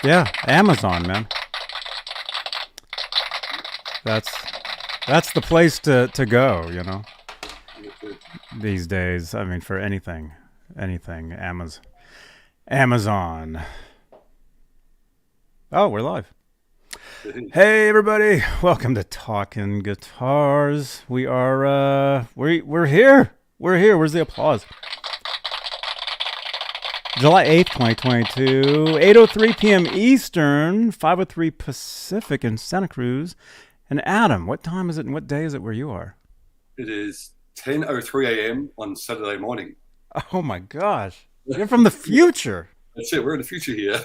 Yeah, Amazon, man. That's the place to go, these days. I mean, for anything, Amazon. Oh, we're live. Hey, everybody! Welcome to Talkin Guitars. We're here. We're here. Where's the applause? July 8th, 2022, 8:03 p.m. Eastern, 5:03 Pacific in Santa Cruz. And Adam, what time is it and what day is it where you are? It is 10:03 a.m. on Saturday morning. Oh my gosh. You're from the future. That's it. We're in the future here.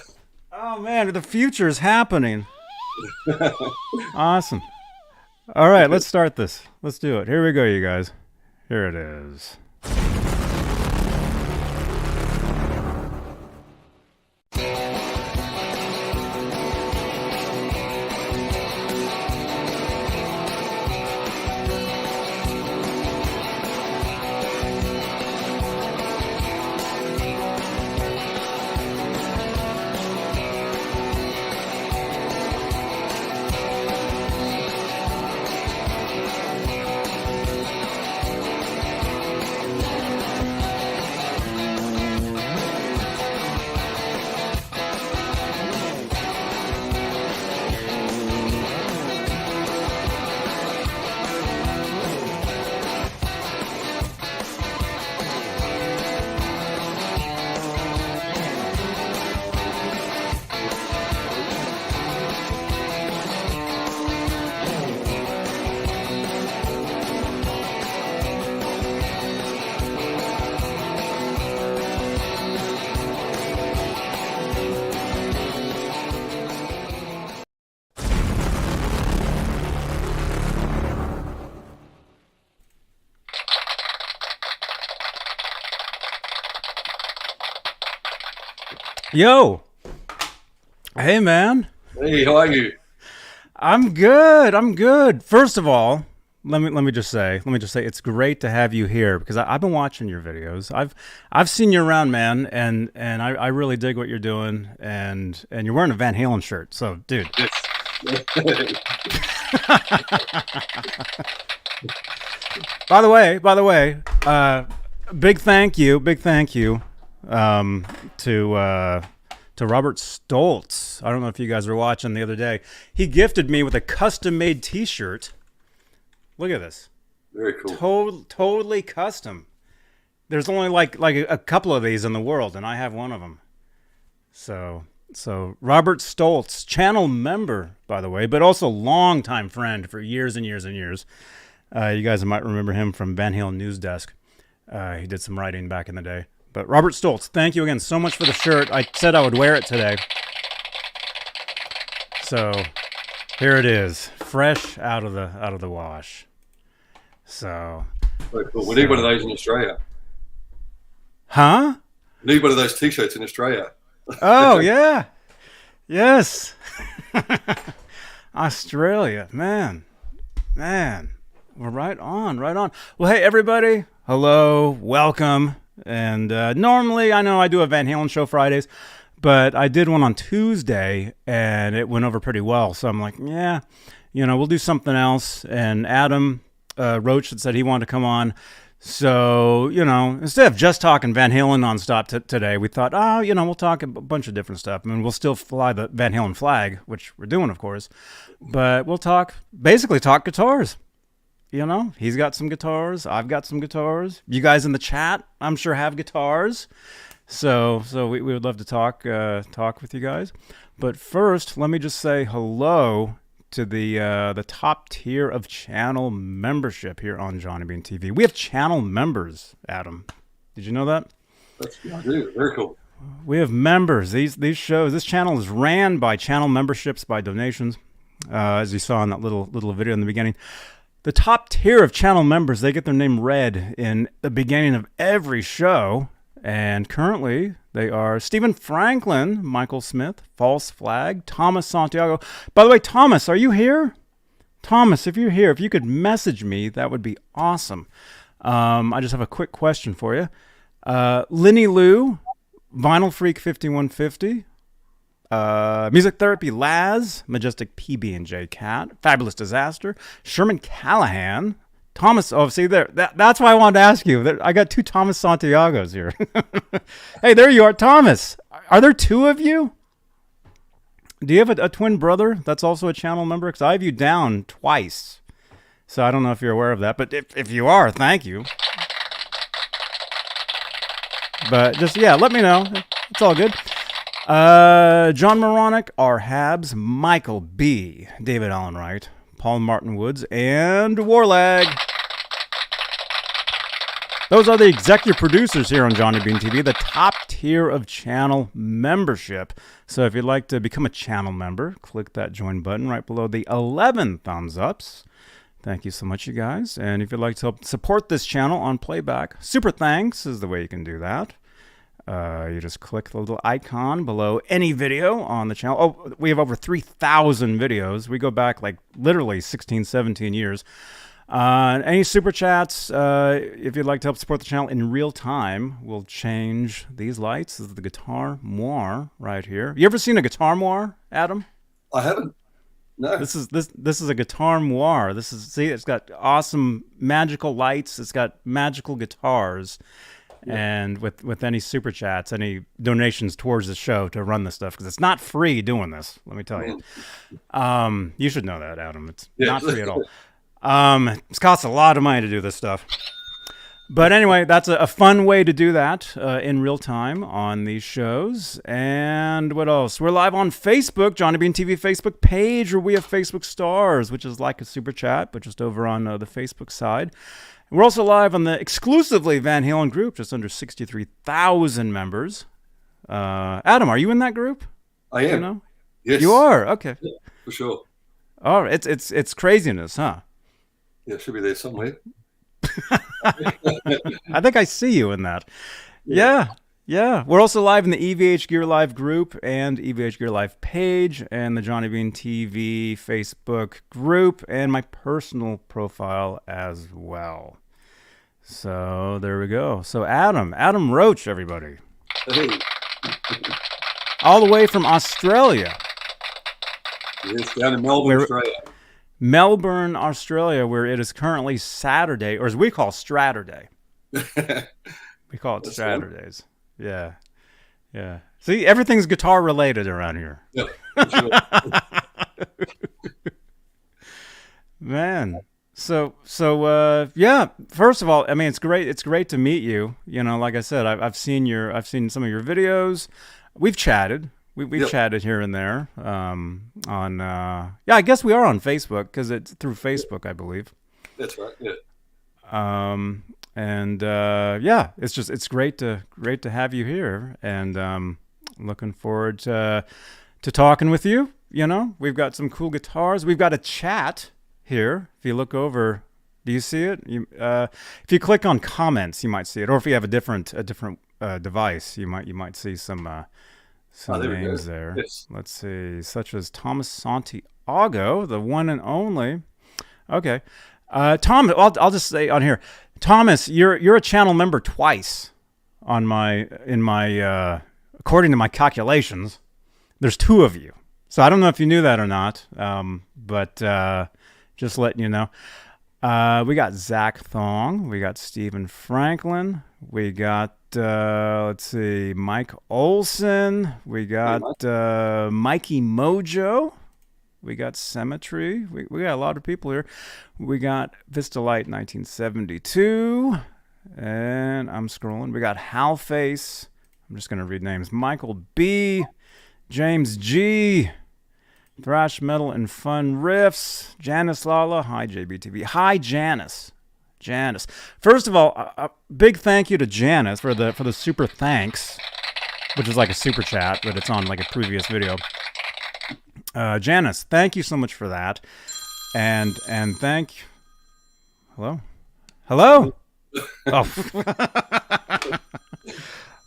Oh man, the future is happening. Awesome. All right, let's start this. Let's do it. Here we go, you guys. Here it is. Yo. Hey, man. Hey, how are you? I'm good. I'm good. First of all, let me just say it's great to have you here because I've been watching your videos. I've seen you around, man, and I really dig what you're doing, and you're wearing a Van Halen shirt. So, dude. Yes. By the way, big thank you to Robert Stoltz. I don't know if you guys were watching the other day. He gifted me with a custom-made T-shirt. Look at this. Very cool. Totally custom. There's only like a couple of these in the world, and I have one of them. So Robert Stoltz, channel member, by the way, but also longtime friend for years and years and years. You guys might remember him from Van Halen News Desk. He did some writing back in the day. But Robert Stoltz, thank you again so much for the shirt. I said I would wear it today. So here it is, fresh out of the wash. So Very cool. We need one of those in Australia. Huh? We need one of those T-shirts in Australia. Oh yeah. Yes. Australia, man. We're right on. Well, hey everybody. Hello, welcome. And normally, I know I do a Van Halen show Fridays, but I did one on Tuesday, and it went over pretty well. So I'm like, yeah, we'll do something else. And Adam Roach had said he wanted to come on. So, instead of just talking Van Halen nonstop today, we thought, we'll talk a bunch of different stuff. I mean, we'll still fly the Van Halen flag, which we're doing, of course. But we'll basically talk guitars. He's got some guitars. I've got some guitars. You guys in the chat, I'm sure, have guitars. So we would love to talk with you guys. But first, let me just say hello to the top tier of channel membership here on Johnny Beane TV. We have channel members, Adam. Did you know that? I do. Very cool. We have members. These shows, this channel is ran by channel memberships, by donations, as you saw in that little video in the beginning. The top tier of channel members, they get their name read in the beginning of every show. And currently, they are Stephen Franklin, Michael Smith, False Flag, Thomas Santiago. By the way, Thomas, are you here? Thomas, if you're here, if you could message me, that would be awesome. I just have a quick question for you. Linny Lou, Vinyl Freak 5150, Music Therapy Laz, Majestic PB&J Cat, Fabulous Disaster, Sherman Callahan, Thomas. Oh, see there. That's why I wanted to ask you. I got two Thomas Santiagos here. Hey, there you are, Thomas. Are there two of you? Do you have a twin brother that's also a channel member? Because I have you down twice. So I don't know if you're aware of that. But if you are, thank you. But just, yeah, let me know. It's all good. John Moronic, R. Habs, Michael B., David Allen Wright, Paul Martin Woods, and Warlag. Those are the executive producers here on Johnny Beane TV, the top tier of channel membership. So if you'd like to become a channel member, click that join button right below the 11 thumbs ups. Thank you so much, you guys. And if you'd like to help support this channel on playback, super thanks is the way you can do that. You just click the little icon below any video on the channel. Oh, we have over 3,000 videos. We go back like literally 16, 17 years. Any super chats, if you'd like to help support the channel in real time, we'll change these lights. This is the Guitar Moire right here. You ever seen a Guitar Moire, Adam? I haven't. No. This is a Guitar Moire. See, it's got awesome magical lights. It's got magical guitars. Yeah. And with any super chats, any donations towards the show to run this stuff, because it's not free doing this, let me tell you. You should know that, Adam. It's not free at all. It costs a lot of money to do this stuff. But anyway, that's a fun way to do that in real time on these shows. And what else? We're live on Facebook, Johnny Beane TV Facebook page, where we have Facebook stars, which is like a super chat, but just over on the Facebook side. We're also live on the exclusively Van Halen group, just under 63,000 members. Adam, are you in that group? I am. You know? Yes. You are? Okay. Yeah, for sure. Oh, it's craziness, huh? Yeah, it should be there somewhere. I think I see you in that. Yeah. We're also live in the EVH Gear Live group and EVH Gear Live page and the Johnny Beane TV Facebook group and my personal profile as well. So there we go. So Adam Roach, everybody. Hey. All the way from Australia. Yes, down in Melbourne, Australia. Melbourne, Australia, where it is currently Saturday, or as we call Straturday. We call it Saturdays. Yeah. See, everything's guitar related around here. Yeah, for sure. Man. So yeah. First of all, I mean, it's great to meet you. You know, like I said, I've seen some of your videos. We've chatted. We've chatted here and there. I guess we are on Facebook because it's through Facebook, I believe. That's right. Yeah. It's great to have you here, and looking forward to talking with you. You know, we've got some cool guitars. We've got a chat here. If you look over, do you see it? If you click on comments, you might see it. Or if you have a different device, you might see some names there. Yes. Let's see, such as Thomas Santiago, the one and only. Okay. Tom, I'll just say on here, Thomas, you're a channel member twice in my according to my calculations. There's two of you, so I don't know if you knew that or not. But just letting you know, we got Zach Thong, we got Stephen Franklin, we got let's see, Mike Olson, we got Mikey Mojo. We got Symmetry. We got a lot of people here. We got Vista Light 1972. And I'm scrolling. We got Halface. I'm just going to read names. Michael B. James G. Thrash Metal and Fun Riffs. Janice Lala. Hi, JBTV. Hi, Janice. First of all, a big thank you to Janice for the super thanks, which is like a super chat, but it's on like a previous video. Janice, thank you so much for that, and hello. Oh,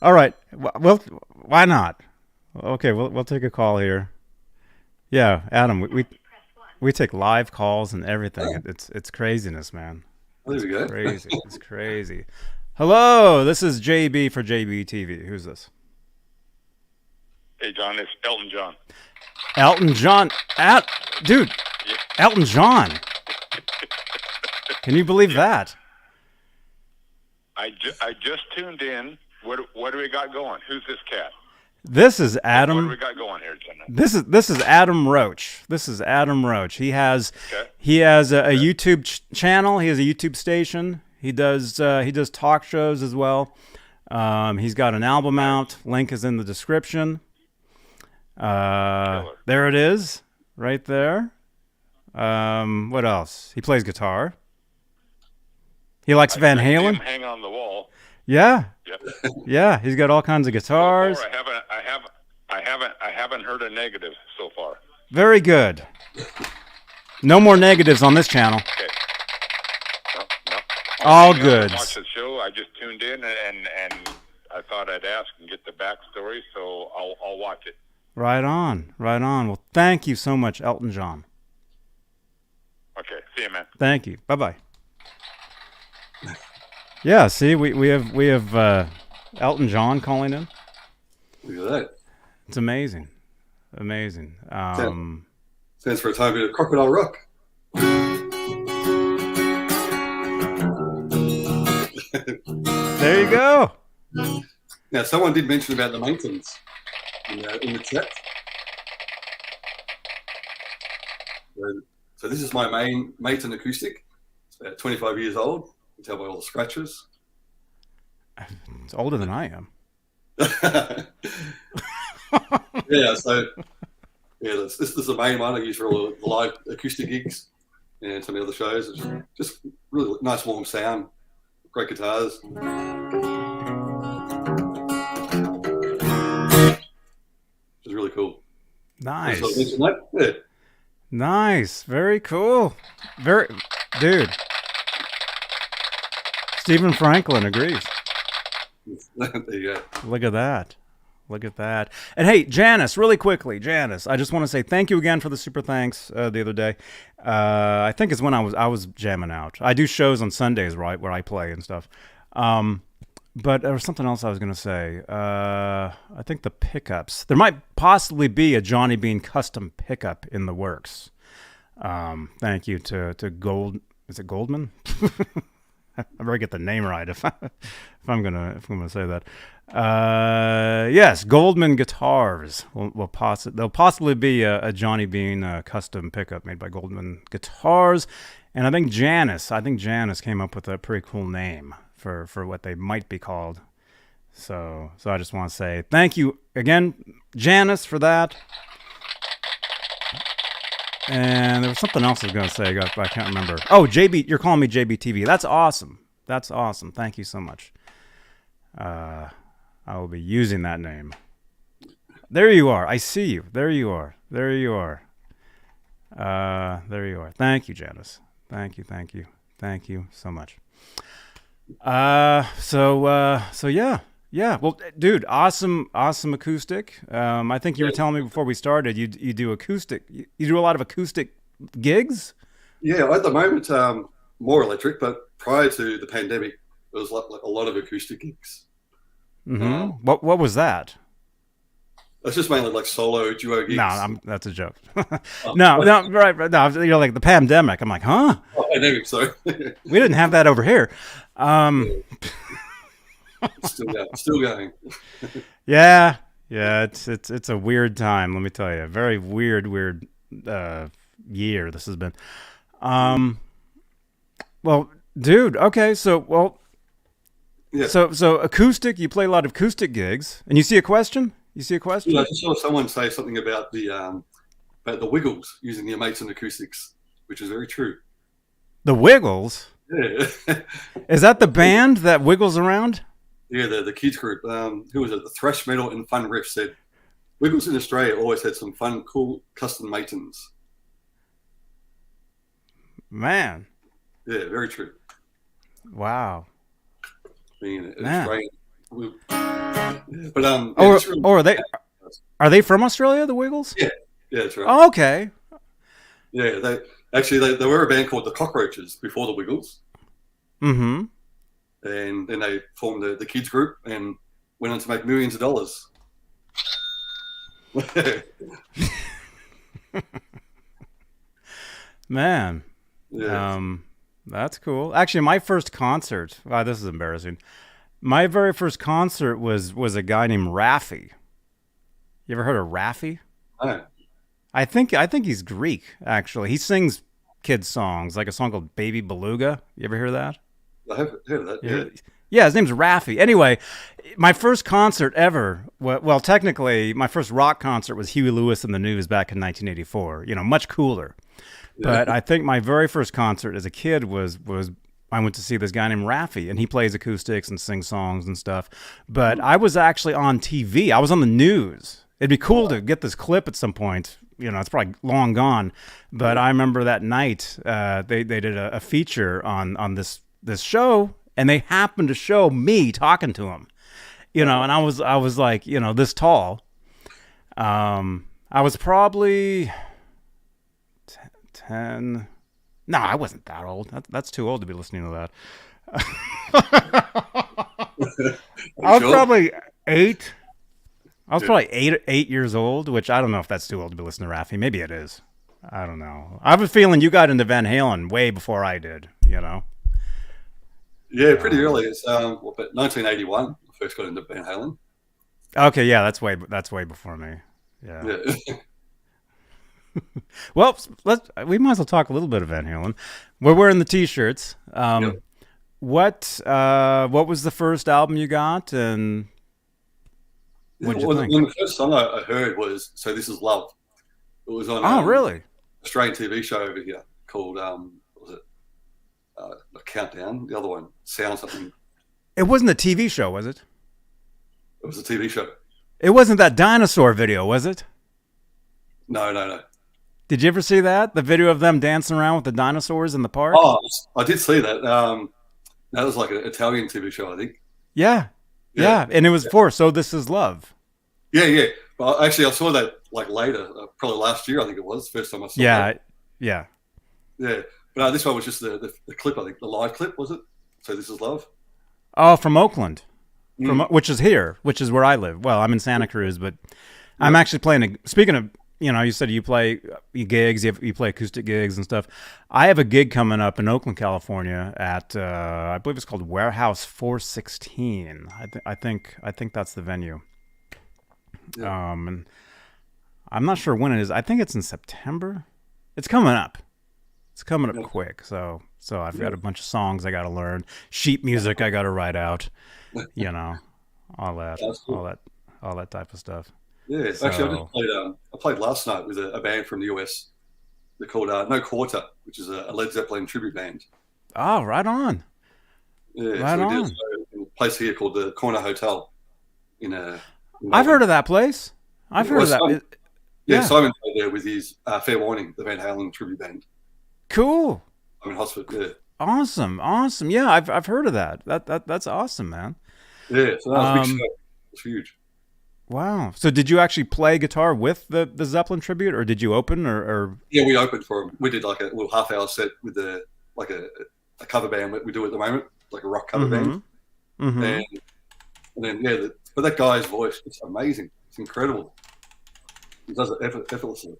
all right. Well, why not? Okay, we'll take a call here. Yeah, Adam, we take live calls and everything. It's craziness, man. There we go. It's crazy. Hello, this is JB for JB TV. Who's this? Hey, John, it's Elton John. Elton John. Dude, Yeah. Elton John. Can you believe that? I just tuned in. What do we got going? Who's this cat? This is What do Adam. we got going here tonight? This is Adam Roach. This is Adam Roach. He has Okay. a YouTube channel. He has a YouTube station. He does talk shows as well. He's got an album out. Link is in the description. There it is, right there. What else? He plays guitar. He likes Van I see him Halen. hanging on the wall. Yeah, Yep. yeah. He's got all kinds of guitars. So far, I haven't heard a negative so far. Very good. No more negatives on this channel. Okay. No. All I good. watched the show. I just tuned in and I thought I'd ask and get the backstory, so I'll watch it. Right on, right on. Well, thank you so much, Elton John. Okay. See you, man. Thank you. Bye bye. Yeah. See, we have Elton John calling in. Look at that. It's amazing, amazing. Stands for a tiny bit of Crocodile Rock. There you go. Now, someone did mention about the maintenance in the chat. So this is my main Maton acoustic. It's about 25 years old. You can tell by all the scratches. It's older than I am. Yeah, so this is the main one I use for all the live acoustic gigs and some of the other shows. It's just really nice warm sound, great guitars. It's really cool. Nice. So I mentioned that. Yeah. Nice. Very cool. Dude. Stephen Franklin agrees. There you go. Look at that. Look at that. And hey, Janice, really quickly, Janice, I just want to say thank you again for the super thanks the other day. I think it's when I was jamming out. I do shows on Sundays, right, where I play and stuff. But there was something else I was going to say. I think the pickups. There might possibly be a Johnny Beane custom pickup in the works. Thank you to Gold. Is it Goldman? I better get the name right if I'm gonna say that. Yes, Goldman Guitars there'll possibly be a Johnny Beane custom pickup made by Goldman Guitars, and I think Janice came up with a pretty cool name for what they might be called. So I just want to say thank you again, Janice, for that. And there was something else I was going to say, but I can't remember. Oh, JB, you're calling me JBTV. That's awesome. That's awesome. Thank you so much. I will be using that name. There you are. I see you. There you are. There you are. There you are. Thank you, Janice. Thank you. Thank you. Thank you so much. So yeah. Yeah, well, dude, awesome acoustic. I think you were telling me before we started, you do acoustic. You do a lot of acoustic gigs? Yeah, at the moment, more electric, but prior to the pandemic, there was like a lot of acoustic gigs. Mm-hmm. What was that? It's just mainly like solo duo gigs. No, that's a joke. No, right. No, you're like the pandemic. I'm like, huh? Oh, pandemic, sorry. We didn't have that over here. Still going. Yeah. It's a weird time. Let me tell you, very weird year this has been. Well, dude. Okay, Yeah. So acoustic. You play a lot of acoustic gigs, and you see a question. I just saw someone say something about the Wiggles using the Maton acoustics, which is very true. The Wiggles. Yeah. Is that the band that wiggles around? Yeah, the kids group. Who was it? The Thrash Metal and Fun Riff said Wiggles in Australia always had some fun, cool custom Matons. Man. Yeah, very true. Wow. Being Man. Australian. But are they from Australia, the Wiggles? Yeah, that's right. Oh, okay. Yeah, they were a band called the Cockroaches before the Wiggles. Mm-hmm. And then they formed the kids group and went on to make millions of dollars. Man, Yeah. that's cool. Actually, my first concert. Wow, this is embarrassing. My very first concert was a guy named Raffi. You ever heard of Raffi? No, I think he's Greek. Actually, he sings kids songs, like a song called "Baby Beluga." You ever hear that? I have heard of that. Yeah. Yeah, his name's Raffi. Anyway, my first concert ever, well, technically, my first rock concert was Huey Lewis and the News back in 1984. Much cooler. But I think my very first concert as a kid was I went to see this guy named Raffi, and he plays acoustics and sings songs and stuff. But I was actually on TV. I was on the news. It'd be cool to get this clip at some point. It's probably long gone. But I remember that night they did a feature on this show, and they happened to show me talking to him. And I was like, this tall. I was probably 10. No, I wasn't that old. That's too old to be listening to that. I was probably 8. I was probably 8 years old, which I don't know if that's too old to be listening to Raffi. Maybe it is. I don't know. I have a feeling you got into Van Halen way before I did. Yeah, pretty early. It's 1981. I first got into Van Halen. Okay, yeah, that's way before me. Yeah. Well, we might as well talk a little bit of Van Halen. We're wearing the T-shirts. What was the first album you got, and what did you think? The first song I heard was "So This Is Love." It was on really? Australian TV show over here called was it Countdown? The other one, Sound something. It wasn't a TV show, was it? It was a TV show. It wasn't that dinosaur video, was it? No. Did you ever see that? The video of them dancing around with the dinosaurs in the park? Oh, I did see that. That was like an Italian TV show, I think. Yeah. And it was for So This Is Love. Yeah. Well, actually, I saw that like later, probably last year, I think it was, first time I saw that. Yeah. But this one was just the clip, I think. The live clip, was it? So This Is Love? Oh, from Oakland. Which is where I live. Well, I'm in Santa Cruz, but I'm actually playing speaking of, you said you play gigs, you play acoustic gigs and stuff. I have a gig coming up in Oakland, California at I believe it's called Warehouse 416. I think that's the venue. Yeah. And I'm not sure when it is. I think it's in September. It's coming up. It's coming up quick. So I've got a bunch of songs I got to learn, sheet music I got to write out, all that type of stuff. Yeah, So, actually, I played last night with a band from the US. They're called No Quarter, which is a Led Zeppelin tribute band. oh, right on. Yeah, Right so we did on. a show in a place here called the Corner Hotel. I've heard of that place. I've heard of that. Simon played there with his Fair Warning, the Van Halen tribute band. Cool. I'm in Hospital. Yeah, Awesome. Yeah, I've heard of that. That's awesome, man. yeah. So that was a big show. It was huge. Wow. So did you actually play guitar with the Zeppelin tribute, or did you open, or? Yeah, we opened for him. We did like a little half-hour set with a cover band that we do at the moment, like a rock cover band. Mm-hmm. And then but that guy's voice, it's amazing. It's incredible. He does it effortlessly.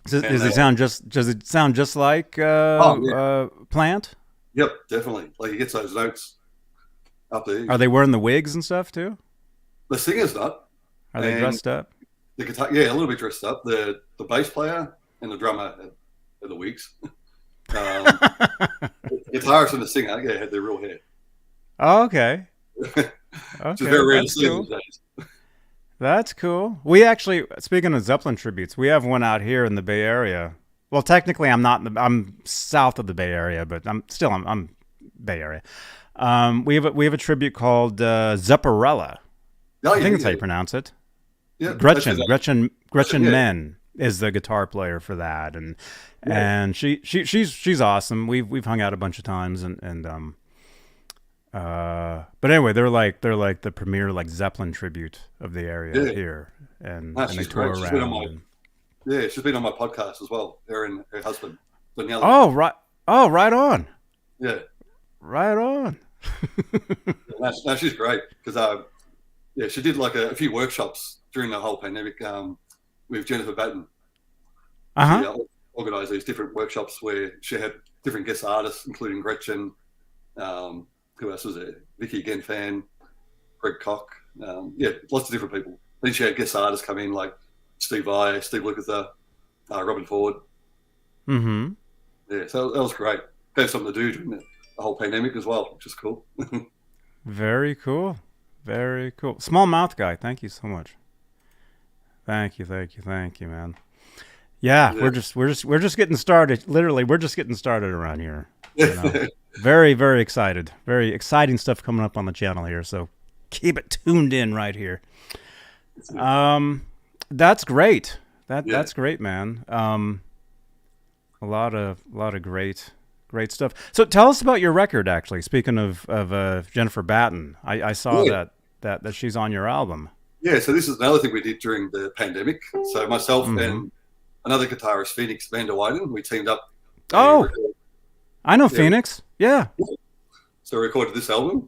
Does it sound just like Plant? Yep, definitely. Like he gets those notes up there. Are they wearing the wigs and stuff too? The singer's not. Are they dressed up? The guitar, yeah, a little bit dressed up. The bass player and the drummer are the wigs. The guitarist and the singer, had their real hair. Oh, okay. Which is very rare to see these days. That's cool. We actually, speaking of Zeppelin tributes, we have one out here in the Bay Area. Well, technically, I'm south of the Bay Area, but I'm Bay Area. We have a tribute called Zepparella. Oh, I think that's how you pronounce it. Yeah, Gretchen yeah. Men is the guitar player for that, and she's awesome. We've hung out a bunch of times, but anyway, they're like the premier like Zeppelin tribute of the area here, and they tour around. She's been on my podcast as well. Erin, her husband. Oh right on. Yeah, right on. No, she's great because she did like a few workshops during the whole pandemic with Jennifer Batten. Uh-huh. She organised these different workshops where she had different guest artists, including Gretchen. Who else was there? Vicky Genfan, Greg Koch. Lots of different people. Then she had guest artists come in like Steve Vai, Steve Lukather, Robin Ford. Mm-hmm. Yeah, so that was great. Gave something to do during the whole pandemic as well, which is cool. Very cool. Very cool. Small mouth guy. Thank you so much. Thank you, man. Yeah, we're just getting started. Literally, we're just getting started around here. You know? Very, very excited. Very exciting stuff coming up on the channel here. So keep it tuned in right here. That's great. That's great, man. A lot of great stuff. So tell us about your record. Actually, speaking of Jennifer Batten, I saw that she's on your album. Yeah, so this is another thing we did during the pandemic. So myself and another guitarist, Phoenix Vander Wyden, we teamed up. Oh, I know Phoenix. Yeah. So we recorded this album,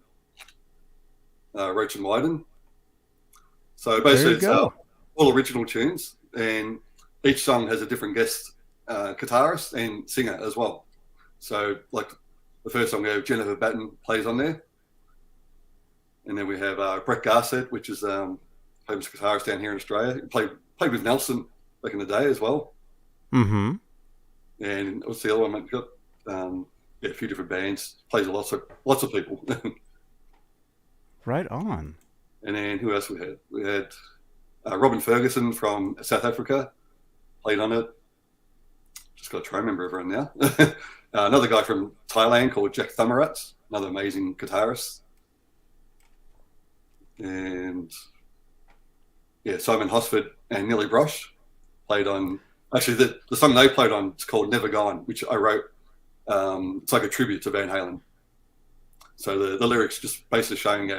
Roach and Wyden. So basically, it's all original tunes, and each song has a different guest guitarist and singer as well. So, like the first song we have Jennifer Batten plays on there, and then we have Brett Garsett, which is famous guitarist down here in Australia. He played with Nelson back in the day as well. Mm-hmm. And what's the other one? We've got a few different bands. Plays with lots of people. Right on. And then who else we had? We had Robin Ferguson from South Africa played on it. Just got to try and remember everyone now. Another guy from Thailand called Jack Thummerat, another amazing guitarist. And Simon Hosford and Nelly Brosh played on. Actually, the song they played on is called Never Gone, which I wrote. It's like a tribute to Van Halen. So the lyrics just basically showing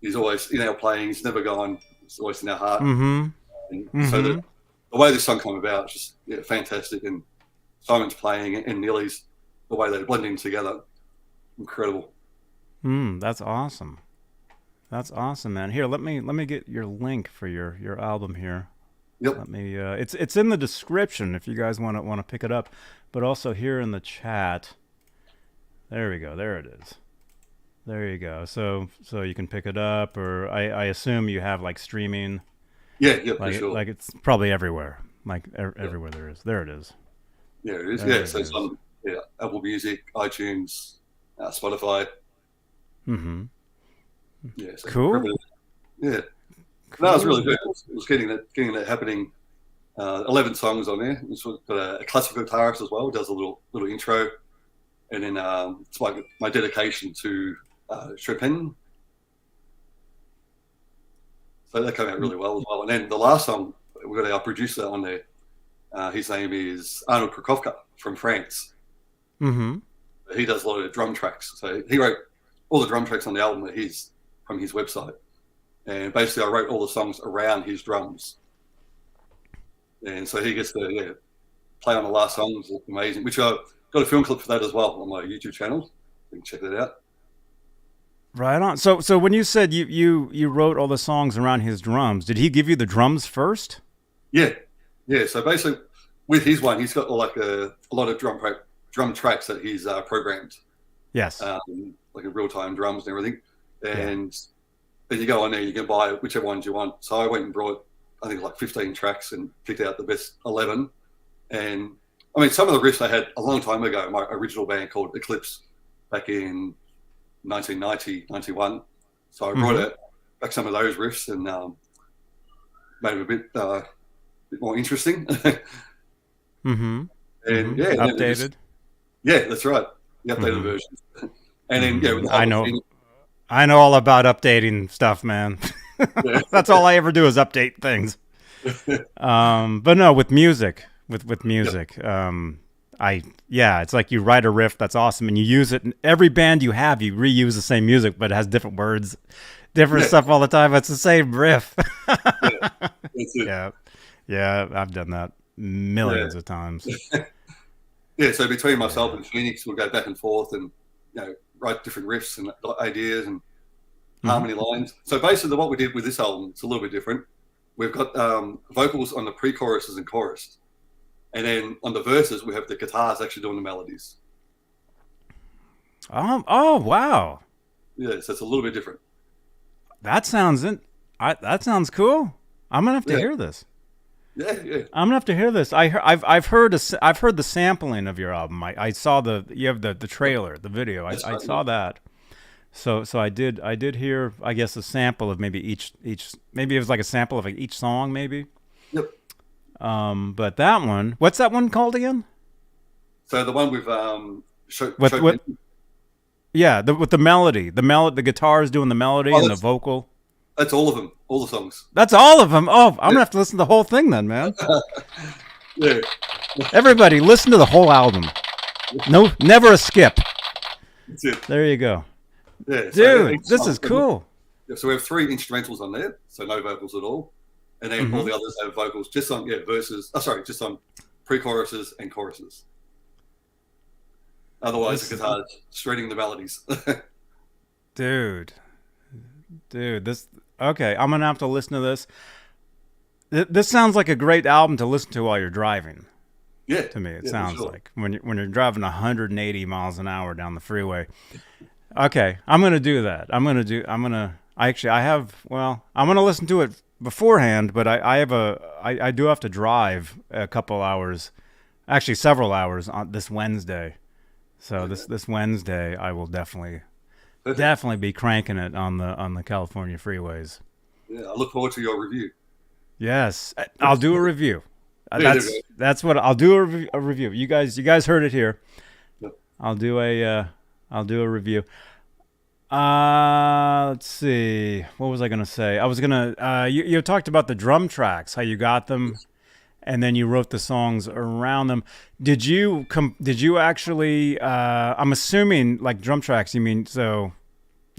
he's always in our playing, he's never gone, he's always in our heart. Mm-hmm. So the way this song came about is just fantastic. And Simon's playing and Nelly's, the way they're blending together, incredible. That's awesome. That's awesome, man. Here, let me get your link for your album here. Yep. Let me. It's in the description if you guys want to pick it up, but also here in the chat. There we go. There it is. There you go. So you can pick it up, or I assume you have like streaming. Yeah, like, for sure. Like it's probably everywhere. Like everywhere there is. There it is. Yeah, it is. There So it it's on Apple Music, iTunes, Spotify. Mm-hmm. Yeah. So cool. Yeah. Cool. No, it was really good. It was getting that happening. 11 songs on there. It's got a classical guitarist as well. Does a little intro, and then it's like my dedication to Chopin. So that came out really well as well. And then the last song, we've got our producer on there. His name is Arnold Krokowka from France. Mm-hmm. He does a lot of drum tracks. So he wrote all the drum tracks on the album from his website. And basically I wrote all the songs around his drums. And so he gets to play on the last song. It's amazing. Which I got a film clip for that as well on my YouTube channel. You can check that out. Right on. So when you said you wrote all the songs around his drums, did he give you the drums first? Yeah. So basically, with his one, he's got like a lot of drum tracks that he's programmed. Yes. Like a real-time drums and everything. And then you go on there, you can buy whichever ones you want. So I went and brought, I think, like 15 tracks and picked out the best 11. And I mean, some of the riffs I had a long time ago, my original band called Eclipse back in 1990, 91. So I brought back some of those riffs and made them a bit more interesting. And updated. That's right. The updated versions. And then I know all about updating stuff, man. That's all I ever do is update things. But no, with music, it's like you write a riff that's awesome and you use it. And every band you have, you reuse the same music, but it has different words, different stuff all the time. It's the same riff. Yeah, I've done that millions of times. So between myself and Phoenix, we'll go back and forth and write different riffs and ideas and harmony lines. So basically what we did with this album, it's a little bit different. we've got vocals on the pre-choruses and chorus, and then on the verses we have the guitars actually doing the melodies. Oh wow. Yeah, so it's a little bit different. That sounds cool. I'm gonna have to hear this. Yeah. I'm gonna have to hear this. I've heard the sampling of your album. I saw you have the trailer, the video. I saw that. So I did hear, I guess, a sample of maybe each maybe it was like a sample of each song maybe. Yep. But that one, what's that one called again? So the one with yeah, with the melody, the guitars doing the melody and the vocal. That's all of them, all the songs. That's all of them. Oh, I'm gonna have to listen to the whole thing then, man. Yeah. Everybody, listen to the whole album. No, never a skip. That's it. There you go. Yeah, dude, this is cool. Yeah, so we have 3 instrumentals on there, so no vocals at all, and then all the others have vocals just on verses. Just on pre-choruses and choruses. Otherwise, the guitar's shredding the melodies. Dude, this. Okay, I'm gonna have to listen to this. This sounds like a great album to listen to while you're driving. Yeah, to me it sounds like when you're driving 180 miles an hour down the freeway. Okay, I'm gonna do that. I'm gonna listen to it beforehand, but I do have to drive a couple hours, actually several hours on this Wednesday. So this Wednesday I will definitely be cranking it on the California freeways. Yeah, I look forward to your review. Yes, I'll do a review. That's what I'll do, a review. You guys heard it here. Yep. I'll do a review. Let's see. What was I gonna say? I was gonna. You talked about the drum tracks, how you got them, and then you wrote the songs around them. Did you actually? I'm assuming like drum tracks. You mean so?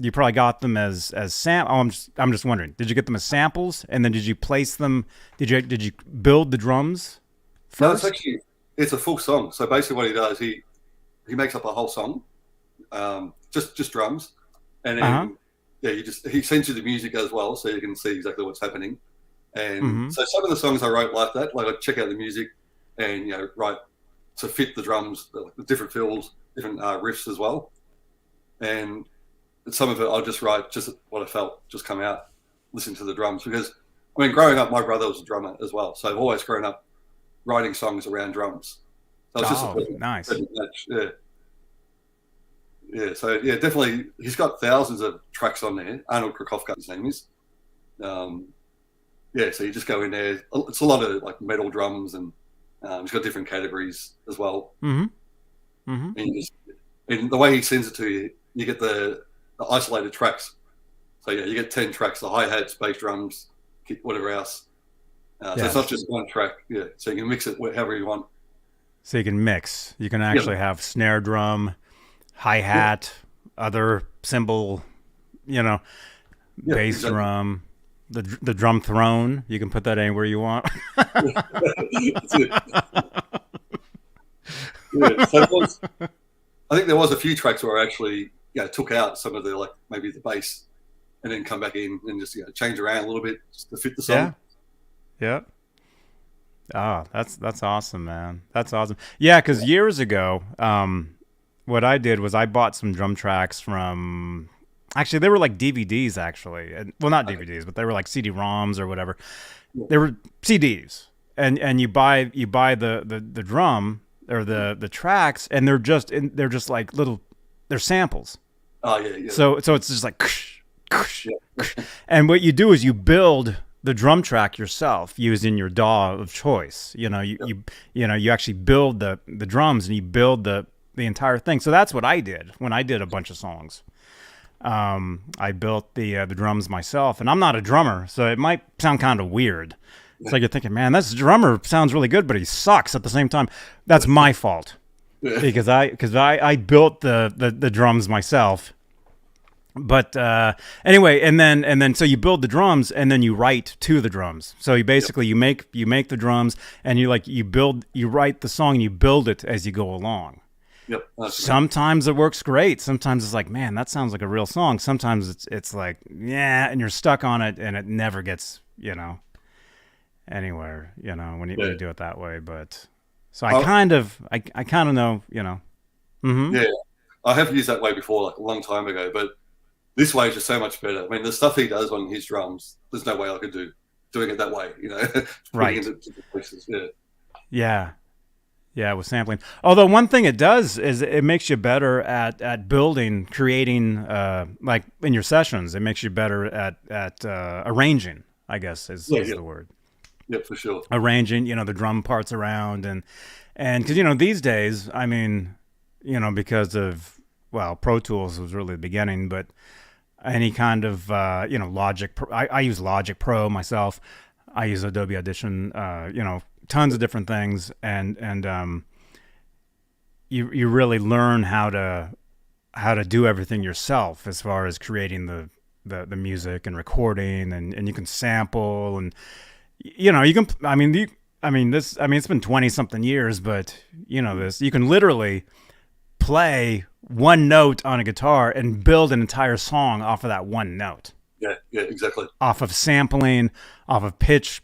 You probably got them as I'm just wondering. Did you get them as samples, and then did you place them? Did you build the drums first? No, it's a full song. So basically, what he does, he makes up a whole song, just drums, and then he sends you the music as well, so you can see exactly what's happening. And so some of the songs I wrote like that, like I check out the music, and write to fit the drums, the different fills, different riffs as well, and some of it I'll just write just what I felt, just come out, listen to the drums. Because, I mean, growing up, my brother was a drummer as well. So I've always grown up writing songs around drums. So it's just a perfect match. Yeah. Yeah, so, yeah, definitely. He's got thousands of tracks on there. Arnold Krakowka, his name is. Yeah, so you just go in there. It's a lot of, like, metal drums, and he's got different categories as well. And the way he sends it to you, you get the isolated tracks. So yeah, you get 10 tracks, the hi-hats, bass drums, whatever else. So it's not just one track. Yeah, so you can mix it however you want. So you can mix. You can actually have snare drum, hi-hat, other cymbal, bass drum, the drum throne. You can put that anywhere you want. That's it. Yeah, so I think there was a few tracks where I actually took out some of the, like, maybe the bass, and then come back in and just change around a little bit just to fit the song. Yeah. Oh, that's awesome, man. That's awesome. Yeah, because years ago, what I did was I bought some drum tracks from. Actually, they were like DVDs. Actually, well, not DVDs, but they were like CD-ROMs or whatever. Yeah. They were CDs, and you buy the drum or the tracks, and they're just like little. They're samples. Oh yeah. So it's just like, and what you do is you build the drum track yourself using your DAW of choice. You actually build the drums, and you build the entire thing. So that's what I did when I did a bunch of songs. I built the drums myself, and I'm not a drummer, so it might sound kind of weird. It's like you're thinking, man, this drummer sounds really good, but he sucks at the same time. That's my fault. Because I built the drums myself, but anyway, and then so you build the drums, and then you write to the drums. So you basically you make the drums, and you write the song, and you build it as you go along. Yep. Sometimes it works great. Sometimes it's like, man, that sounds like a real song. Sometimes it's like, yeah, and you're stuck on it, and it never gets anywhere, when you do it that way. But so I Oh, kind of know, Mm-hmm. yeah, I have used that way before, like a long time ago, but this way is just so much better. I mean, the stuff he does on his drums, there's no way I could do doing it that way, putting Right. it into different places. Yeah. Yeah. Yeah, with sampling. Although one thing it does is it makes you better at building, creating, like in your sessions. It makes you better at arranging, I guess is Yeah, the word. yeah, for sure. Arranging, the drum parts around and because these days, I mean, because of Pro Tools was really the beginning, but any kind of Logic. I use Logic Pro myself. I use Adobe Audition. Tons of different things, and you really learn how to do everything yourself as far as creating the music and recording, and you can sample, and you can. It's been 20 something years, but this you can literally play one note on a guitar and build an entire song off of that one note. Yeah, exactly. Off of sampling, off of pitch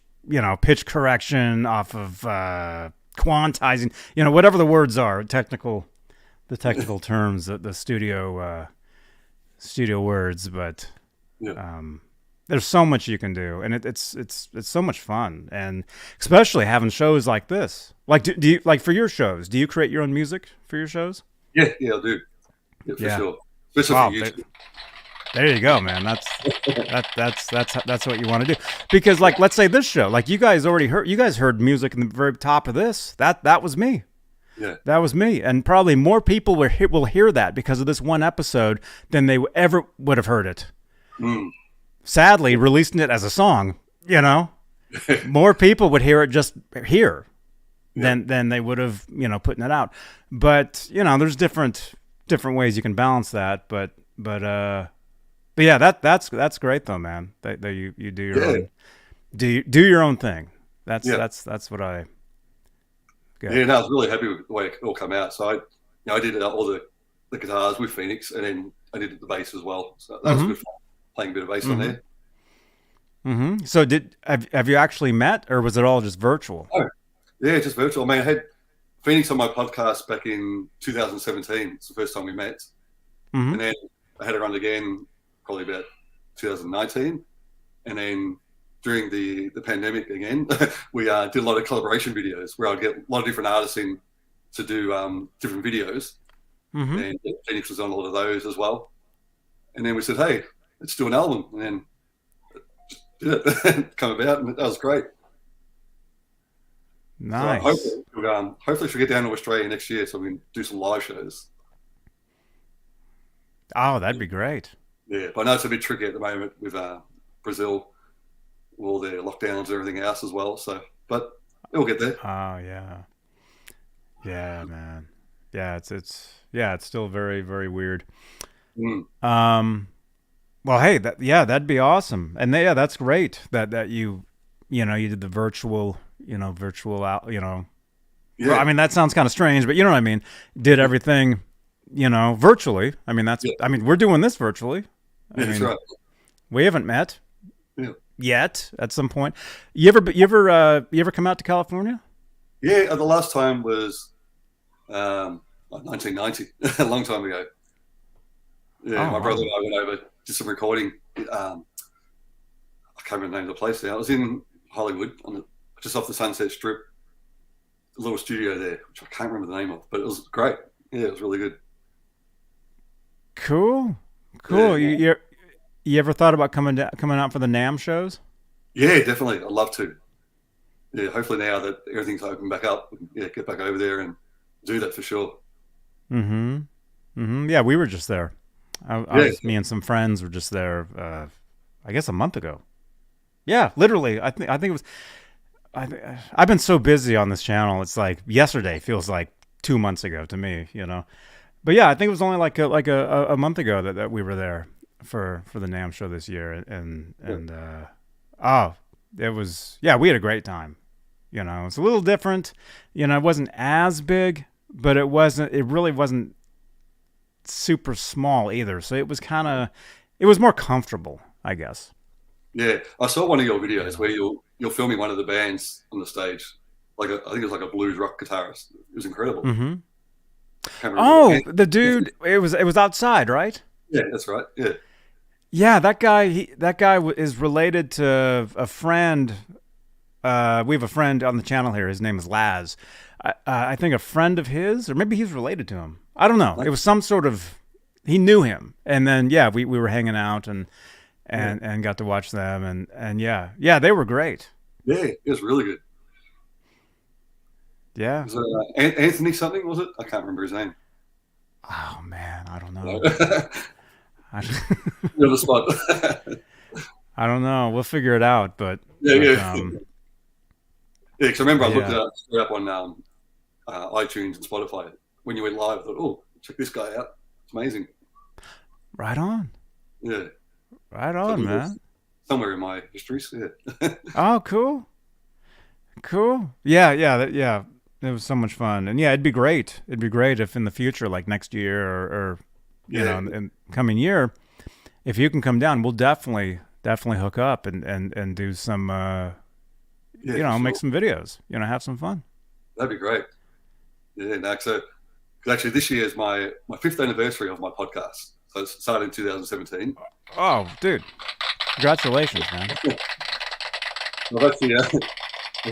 correction, off of quantizing, whatever the words are, the technical terms, the studio words. But there's so much you can do, and it's so much fun, and especially having shows like this. Like, do you like for your shows? Do you create your own music for your shows? Yeah, I do. Yeah, for sure. Especially for YouTube. There you go, man. That's what you want to do. Because let's say this show, you guys heard music in the very top of this. That was me. Yeah. That was me. And probably more people will hear that because of this one episode than they ever would have heard it. Mm. Sadly, releasing it as a song, more people would hear it just here than they would have, putting it out. But, there's different ways you can balance that, but yeah, that's great though, man. That you do your own do your own thing. That's what I get. Yeah, no, I was really happy with the way it all came out. So I did all the guitars with Phoenix, and then I did the bass as well. So that was good fun, playing a bit of bass on there. Mm-hmm. So have you actually met, or was it all just virtual? Oh, yeah, just virtual. I mean, I had Phoenix on my podcast back in 2017. It's the first time we met. Mm-hmm. And then I had her on again probably about 2019. And then during the pandemic again, we did a lot of collaboration videos where I'd get a lot of different artists in to do different videos. Mm-hmm. And Phoenix was on a lot of those as well. And then we said, hey, let's do an album. And then just did it come about, and that was great. Nice. So hopefully she'll get down to Australia next year so we can do some live shows. Oh, that'd be great. Yeah, but I know it's a bit tricky at the moment with Brazil, with all their lockdowns and everything else as well. So, but it'll get there. Oh yeah, man. Yeah, it's still very, very weird. Mm. Well, hey, that'd be awesome, and that's great that you did the virtual out. Yeah. Well, I mean, that sounds kind of strange, but you know what I mean. Did everything, virtually. I mean, I mean, we're doing this virtually. That's right. We haven't met yet. At some point, you ever come out to California? Yeah, the last time was 1990, a long time ago. Yeah, my brother and I went over, did some recording. I can't remember the name of the place now. I was in Hollywood, just off the Sunset Strip, a little studio there, which I can't remember the name of, but it was great. Yeah, it was really good. Cool. Yeah. You ever thought about coming out for the NAMM shows? Yeah, definitely. I'd love to. Yeah, hopefully now that everything's opened back up, get back over there and do that for sure. Mm-hmm. Mm-hmm. Yeah, we were just there. Me and some friends were just there. I guess a month ago. Yeah, literally. I think it was. I've been so busy on this channel. It's like yesterday feels like 2 months ago to me. But yeah, I think it was only like a month ago that we were there for the NAMM show this year, and it was we had a great time. It's a little different. It wasn't as big, but it really wasn't super small either. So it was more comfortable, I guess. Yeah, I saw one of your videos where you're you're filming one of the bands on the stage. I think it was like a blues rock guitarist. It was incredible. Mm-hmm. Can't remember Oh, the dude. It was outside, right? Yeah, that's right. Yeah. Yeah, that guy. Is related to a friend. We have a friend on the channel here. His name is Laz. I think a friend of his, or maybe he's related to him. I don't know. It was some sort of. He knew him, and then we were hanging out and got to watch them, and they were great. Yeah, it was really good. Yeah. Was it, Anthony something, was it? I can't remember his name. Oh man, I don't know. You're the spot. I don't know. We'll figure it out, but yeah. Because I remember I looked it up on iTunes and Spotify when you went live. I thought, oh, check this guy out. It's amazing. Right on. Yeah. Right on, man. Somewhere in my histories, yeah. Oh, cool. Yeah. It was so much fun, and it'd be great. It'd be great if in the future, like next year or you know, in coming year, if you can come down, we'll definitely hook up and do some, make some videos. Have some fun. That'd be great. Yeah, no, so actually this year is my 5th anniversary of my podcast. So it started in 2017. Oh, dude! Congratulations, man. I've actually I've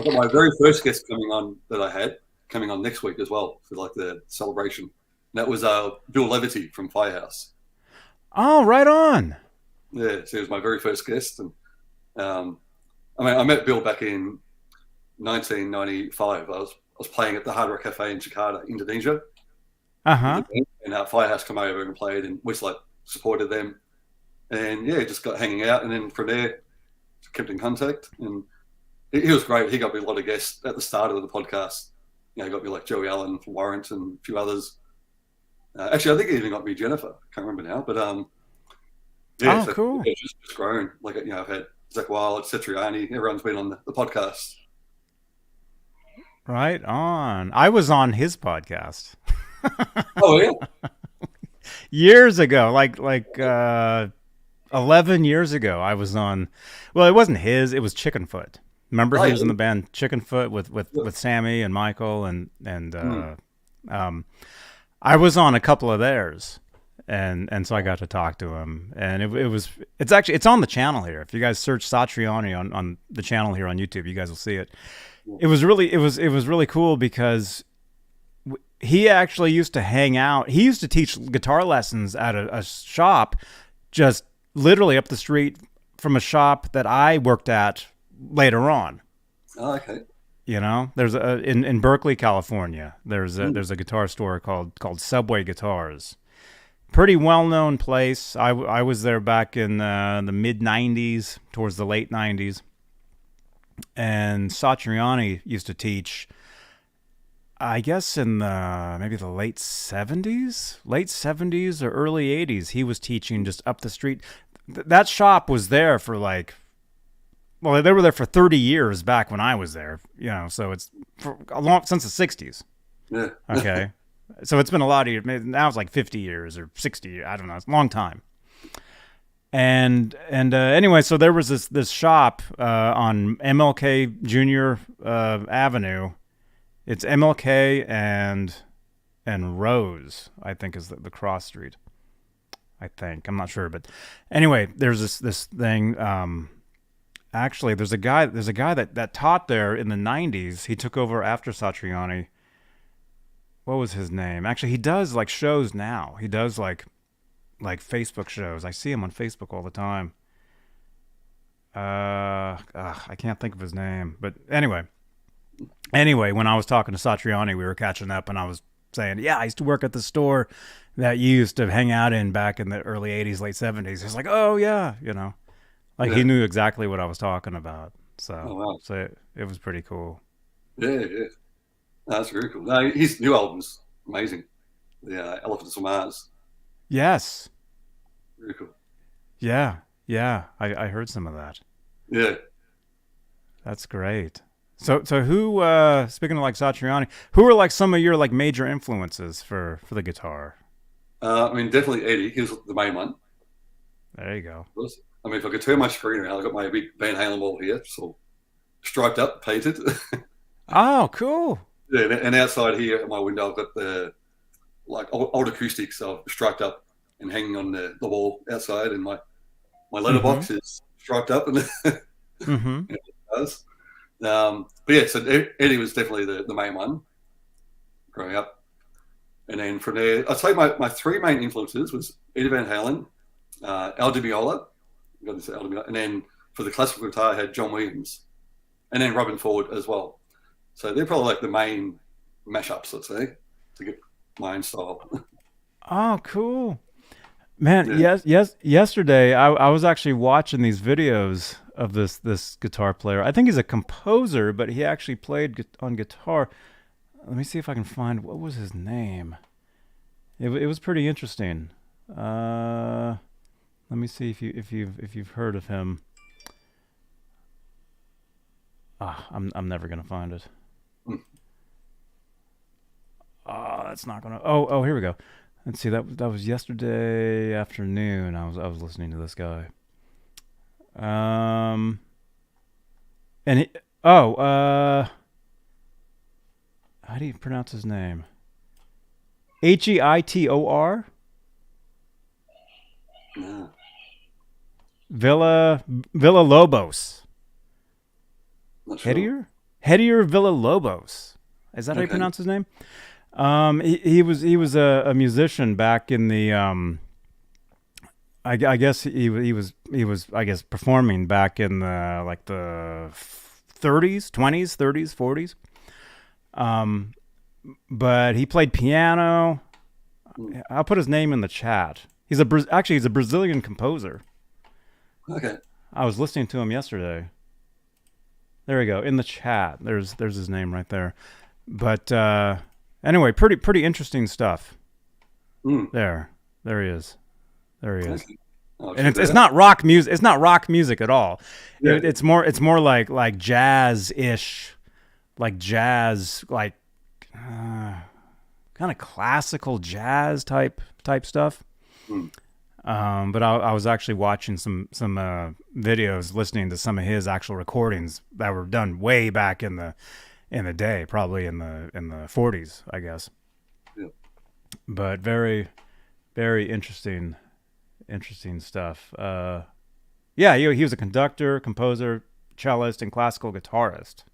got my very first guest coming on next week as well for like the celebration. And that was Bill Levity from Firehouse. Oh, right on. Yeah, so he was my very first guest, and I met Bill back in 1995. I was playing at the Hard Rock Cafe in Jakarta, Indonesia. Uh-huh. And Firehouse came over and played, and we supported them, and just got hanging out, and then from there kept in contact, and he was great. He got me a lot of guests at the start of the podcast. He got me like Joey Allen from Warrant and a few others. Actually, I think he even got me Jennifer. I can't remember now, but cool. It's just grown. Like I've had Zach Wild, Cetriani. Everyone's been on the podcast. Right on. I was on his podcast. Oh yeah. Years ago, like 11 years ago, I was on. Well, it wasn't his. It was Chickenfoot. Remember, he was in the band Chickenfoot with Sammy and Michael and I was on a couple of theirs, and so I got to talk to him, and it's on the channel here. If you guys search Satriani on the channel here on YouTube, you guys will see it. It was really cool because he actually used to hang out. He used to teach guitar lessons at a shop just literally up the street from a shop that I worked at later on. Oh, okay. There's in Berkeley, California. There's a guitar store called Subway Guitars. Pretty well-known place. I was there back in the mid '90s, towards the late '90s. And Satriani used to teach, I guess in maybe the late 70s or early 80s. He was teaching just up the street. That shop was there for they were there for 30 years back when I was there, so it's since the 60s. Yeah. Okay. So it's been a lot of years. Now it's like 50 years or 60 years. I don't know. It's a long time. And anyway, so there was this shop on MLK Junior Avenue. It's MLK and Rose, I think, is the cross street. I think. I'm not sure, but anyway, there's this thing. Actually, there's a guy that taught there in the 90s. He took over after Satriani. What was his name? Actually, he does like shows now. He does like Facebook shows. I see him on Facebook all the time. I can't think of his name. But anyway, when I was talking to Satriani, we were catching up, and I was saying, I used to work at the store that you used to hang out in back in the early 80s, late 70s. He's like, oh, yeah, he knew exactly what I was talking about. So, so it was pretty cool. Yeah. That's very cool. No, his new album's amazing. The Elephants from Mars. Yes. Very cool. Yeah. I heard some of that. Yeah. That's great. So who, speaking of like Satriani, who are like some of your like major influences for the guitar? Definitely Eddie. He was the main one. There you go. If I could turn my screen around, I've got my big Van Halen wall here. So striped up, painted. Oh, cool. Yeah, and outside here at my window, I've got the like old acoustics, so striped up and hanging on the wall outside, and my letterbox is striped up, and it does. But yeah, so Eddie was definitely the main one growing up. And then from there, I'd say my three main influences was Eddie Van Halen, Al Di Meola, and then for the classical guitar, I had John Williams, and then Robin Ford as well. So they're probably like the main mashups, let's say, to get my own style. Oh, cool. Man, yes. Yesterday, I was actually watching these videos of this guitar player. I think he's a composer, but he actually played on guitar. Let me see if I can find what was his name. It was pretty interesting. Let me see if you've heard of him. I'm never gonna find it. That's not gonna. Oh, here we go. Let's see. That was yesterday afternoon. I was listening to this guy. And he. How do you pronounce his name? Heitor. Yeah. Villa Lobos. Not sure. Heitor Villa Lobos. Is that how you pronounce his name? He was a musician back in the I guess he was I guess performing back in the like the 30s, 20s, 30s, 40s. But he played piano. I'll put his name in the chat. He's a Brazilian composer. Okay. I was listening to him yesterday. There we go. In the chat. There's his name right there. But anyway, pretty interesting stuff. There he is. Okay. And it's not rock music. It's not rock music at all. Yeah. It's more like jazz-ish, like jazz, like kind of classical jazz type stuff. But I was actually watching some videos, listening to some of his actual recordings that were done way back in the day, probably in the 40s, I guess. Yeah. But very, very interesting stuff. Yeah, he was a conductor, composer, cellist, and classical guitarist.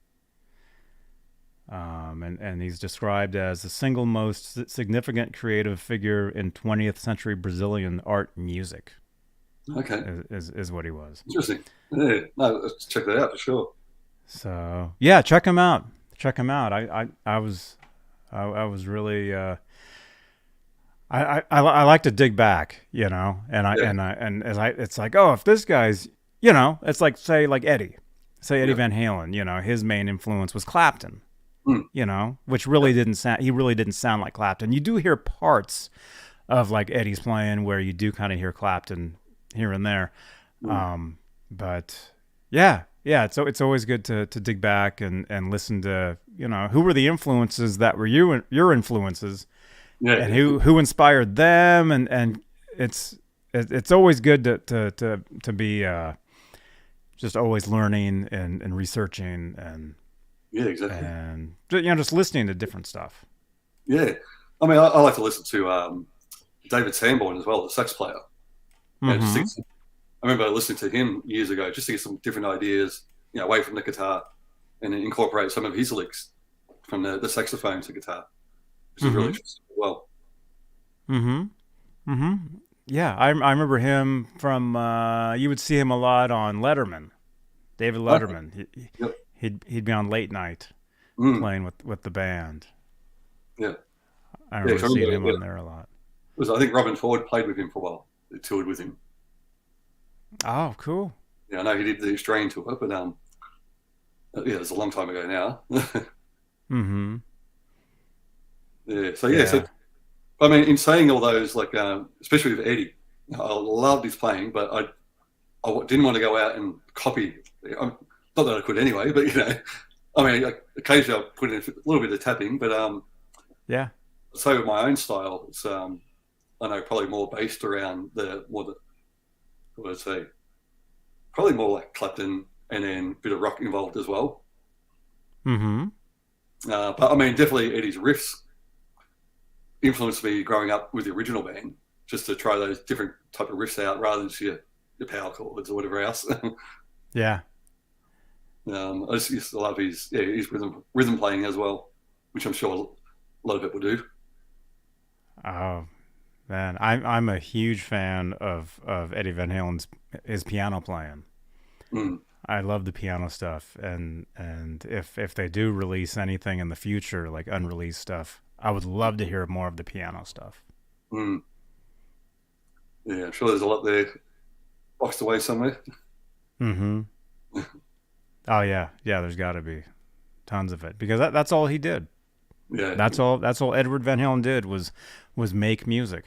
And he's described as the single most significant creative figure in 20th century Brazilian art music. Okay. Is what he was. Interesting. Yeah. No, let's check that out for sure. So yeah, check him out. I was really I like to dig back, and it's like, oh, if this guy's, it's like say Eddie Van Halen, his main influence was Clapton. Which really didn't sound like Clapton. You do hear parts of like Eddie's playing where you do kind of hear Clapton here and there. But yeah, it's always good to dig back and listen to, who were the influences that were your influences, and who inspired them, and it's always good to be just always learning and researching and. Yeah, exactly. And just listening to different stuff. Yeah, I mean, I like to listen to David Sanborn as well, the sax player. I remember listening to him years ago just to get some different ideas, away from the guitar, and then incorporate some of his licks from the saxophone to guitar, which is really interesting as well. Yeah, I remember him from. You would see him a lot on Letterman, David Letterman. Yep. He'd be on late night playing with the band. Yeah, I remember seeing him on there a lot. I think Robin Ford played with him for a while. They toured with him. Oh, cool. Yeah, I know he did the Australian tour, but yeah, it was a long time ago now. Yeah. So I mean, in saying all those, like especially with Eddie, I loved his playing, but I didn't want to go out and copy. Not that I could anyway, but I mean, occasionally I'll put in a little bit of tapping, but yeah. So with my own style, it's I know probably more based around what would I say? Probably more like Clapton, and then a bit of rock involved as well. Mm-hmm. But I mean, definitely Eddie's riffs influenced me growing up with the original band, just to try those different type of riffs out rather than just your power chords or whatever else. Yeah. I just used to love his rhythm playing as well, which I'm sure a lot of people do. Oh man, I'm a huge fan of Eddie Van Halen's his piano playing. Mm. I love the piano stuff, and if they do release anything in the future, like unreleased stuff, I would love to hear more of the piano stuff. Mm. Yeah, I'm sure there's a lot there boxed away somewhere. Mm-hmm. Oh yeah, there's got to be tons of it because that's all he did. Yeah, That's all Edward Van Halen did was make music.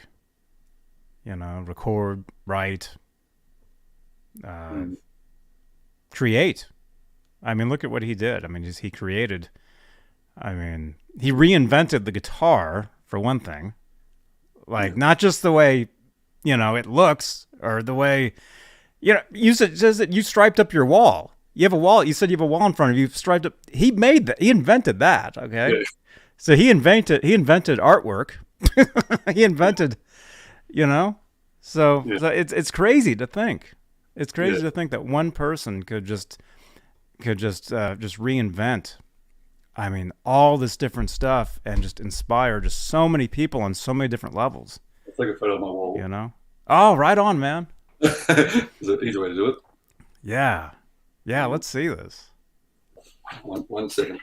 You know, record, write, create. I mean, look at what he did. I mean, he created. I mean, he reinvented the guitar for one thing. Like not just the way, it looks or the way, you said that you striped up your wall. You have a wall. You said you have a wall in front of you striped up. He made that. He invented that. Okay. yeah. So he invented artwork. He invented, So it's crazy to think. It's crazy to think that one person could just reinvent. I mean, all this different stuff and just inspire just so many people on so many different levels. I'll take a photo of my wall. Oh, right on, man. Is an easy way to do it. Yeah. Let's see this. One second.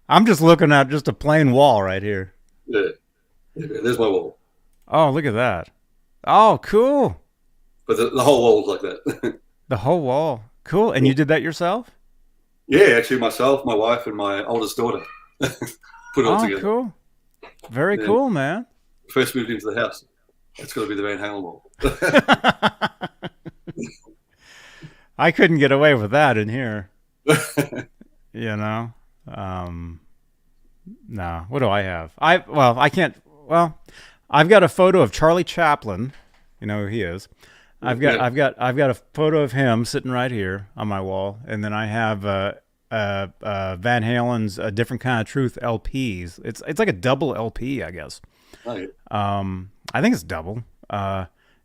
I'm just looking at just a plain wall right here. Yeah, there's my wall. Oh, look at that. Oh, cool. But the whole wall's like that. The whole wall. Cool. And you did that yourself? Yeah, actually, myself, my wife, and my oldest daughter put it all together. Cool. Very cool, man. First moved into the house. It's got to be the Van Halen wall. I couldn't get away with that in here. No. What do I have? I can't. Well, I've got a photo of Charlie Chaplin. You know who he is. I've got a photo of him sitting right here on my wall, and then I have Van Halen's A Different Kind of Truth LPs. It's like a double LP, I guess. Right. I think it's double.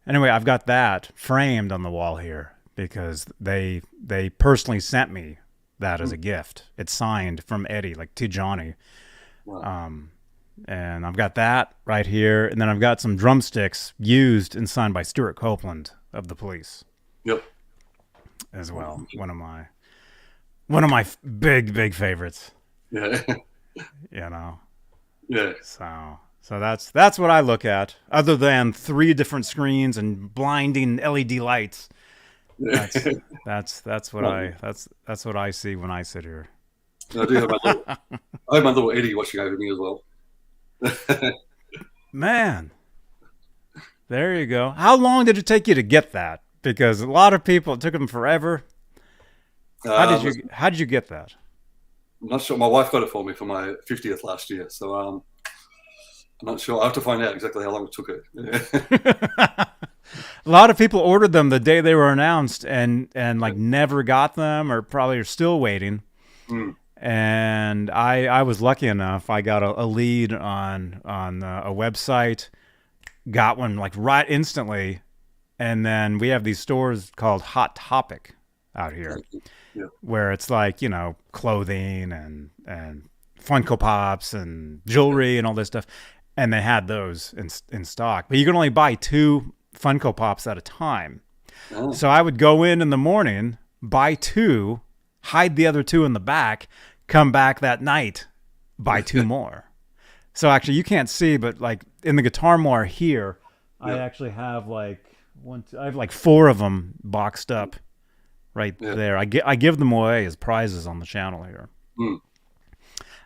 Anyway, I've got that framed on the wall here because they personally sent me that as a gift. It's signed from Eddie, like to Johnny. Wow. And I've got that right here, and then I've got some drumsticks used and signed by Stuart Copeland of the Police. Yep. As well, one of my big favorites. Yeah. Yeah. So that's what I look at. Other than 3 different screens and blinding LED lights, that's what I see when I sit here. I do have my little Eddie watching over me as well. Man, there you go. How long did it take you to get that? Because a lot of people, it took them forever. How did you get that? I'm not sure. My wife got it for me for my 50th last year, so I'm not sure. I have to find out exactly how long it took her. A lot of people ordered them the day they were announced and like never got them or probably are still waiting. Mm. And I was lucky enough. I got a lead on a website, got one like right instantly, and then we have these stores called Hot Topic out here, where it's like clothing and Funko Pops and jewelry and all this stuff, and they had those in stock. But you can only buy 2 Funko Pops at a time. Oh. So I would go in the morning, buy 2, hide the other 2 in the back. Come back that night, buy 2 more. So actually, you can't see, but like in the guitar more here, I actually have like 4 of them boxed up right there. I give them away as prizes on the channel here. Mm.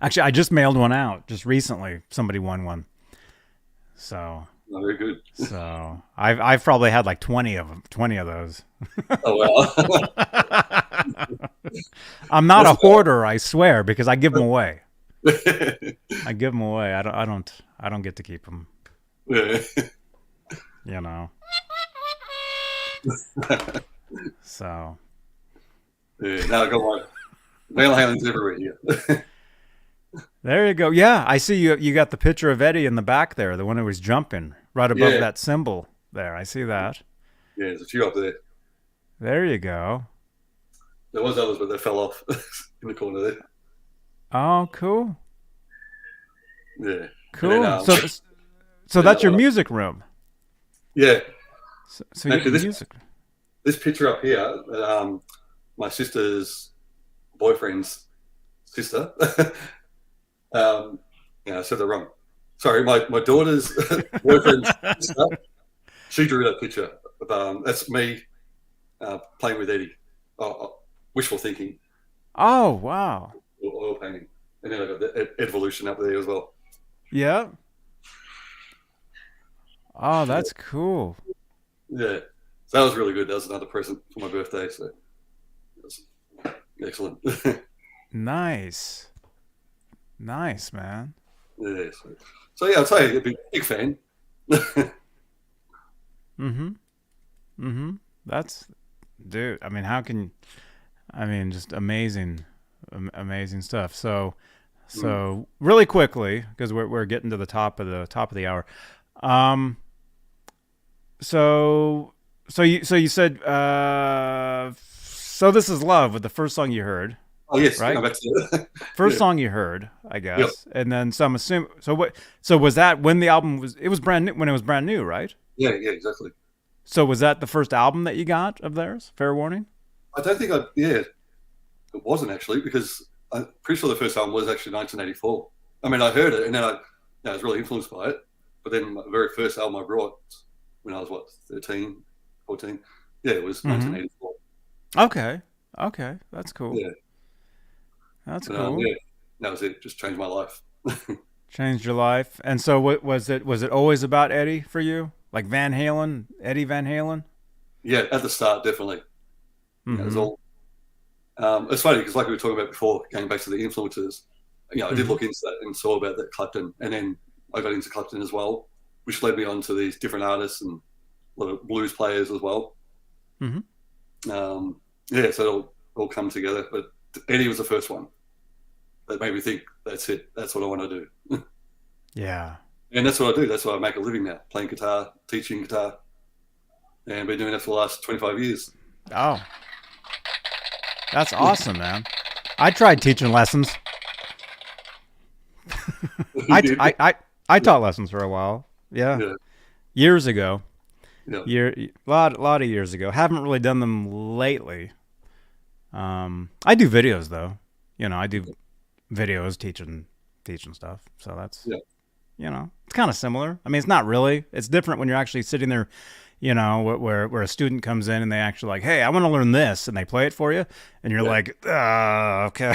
Actually, I just mailed one out just recently. Somebody won one. So very good. So I've probably had like 20 of those. Oh well. I'm not a hoarder, I swear, because I give them away. I give them away. I don't get to keep them. Yeah. So Yeah, no, I got my Van Halen's everywhere here. there you go. Yeah, I see you. You got the picture of Eddie in the back there, the one who was jumping right above Yeah, that symbol there. I see that. yeah, there's a few up there. There you go. There was others, but they fell off in the corner there. Oh, cool, Yeah. And then, cool. So then that's your music room. yeah. So you Actually, can music. this picture up here, my sister's boyfriend's sister. Yeah, I said that wrong. Sorry, my daughter's boyfriend's sister. She drew that picture. That's me playing with Eddie. Wishful thinking, Oh, wow. oil painting, and then I got the evolution up there as well. Yeah. Oh, that's cool. Yeah, so that was really good. That was another present for my birthday. So that's excellent. Nice. Nice, man. Yeah. So yeah, I'd say you'd be a big fan. Mm-hmm. Mm-hmm. That's, dude. I mean, how can? I mean, just amazing, amazing stuff. So really quickly, because we're getting to the top of the hour. So you said so this is Love with the first song you heard, Oh yes, right? go back to that. First Yeah. song you heard, I guess, Yep. and then some assume. So what? So was that when the album was? It was brand new when it was brand new, right? Yeah, exactly. So was that the first album that you got of theirs? Fair Warning. I don't think it wasn't actually, because I'm pretty sure the first album was actually 1984. I mean, I heard it and then I was really influenced by it. But then my very first album I brought when I was, 13, 14? Yeah, it was 1984. Okay, that's cool. Yeah. That's But, cool. yeah, that was it. Just changed my life. Changed your life. And so what was it? Was it always about Eddie for you? Like Van Halen, Eddie Van Halen? Yeah, at the start, definitely. It was Mhm. all. It's funny because, like we were talking about before, going back to the influences, I did look into that and saw about that Clapton, and then I got into Clapton as well, which led me on to these different artists and a lot of blues players as well. Mhm. Yeah, so it all come together. But Eddie was the first one that made me think, that's it. That's what I want to do. Yeah. And that's what I do. That's why I make a living now, playing guitar, teaching guitar, and I've been doing that for the last 25 years. Oh. That's awesome, man. I tried teaching lessons. You did? I taught lessons for a while. Yeah. Yeah. Years ago. Yeah. A lot of years ago. Haven't really done them lately. I do videos though. I do videos teaching stuff. So that's it's kind of similar. I mean, it's not really. It's different when you're actually sitting there, where a student comes in and they actually like, hey, I want to learn this, and they play it for you, and you're like, okay,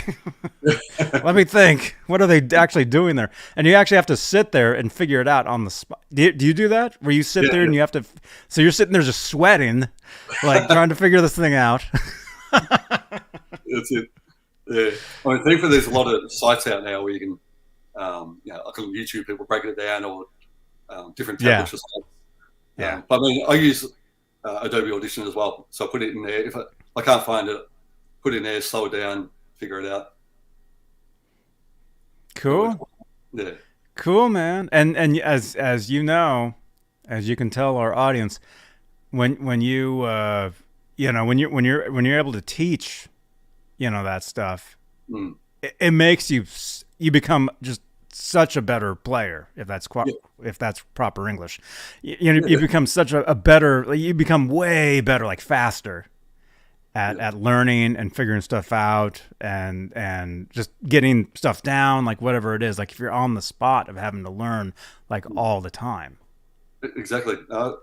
let me think. What are they actually doing there? And you actually have to sit there and figure it out on the spot. Do you do that? Where you sit there and you have to, so you're sitting there just sweating, like trying to figure this thing out. That's it. Yeah. I mean, thankfully, there's a lot of sites out now where you can, like on YouTube, people break it down, or different tablets or sites. Yeah. But I mean, I use Adobe Audition as well. So I put it in there. If I can't find it, put it in there, slow it down, figure it out. Cool. Yeah. Cool, man. And as you know, as you can tell our audience, when you when you're able to teach, that stuff, it makes you become just such a better player, if that's proper English. You become such a better, you become way better, like faster at learning and figuring stuff out and just getting stuff down, like whatever it is. Like if you're on the spot of having to learn like all the time. Exactly.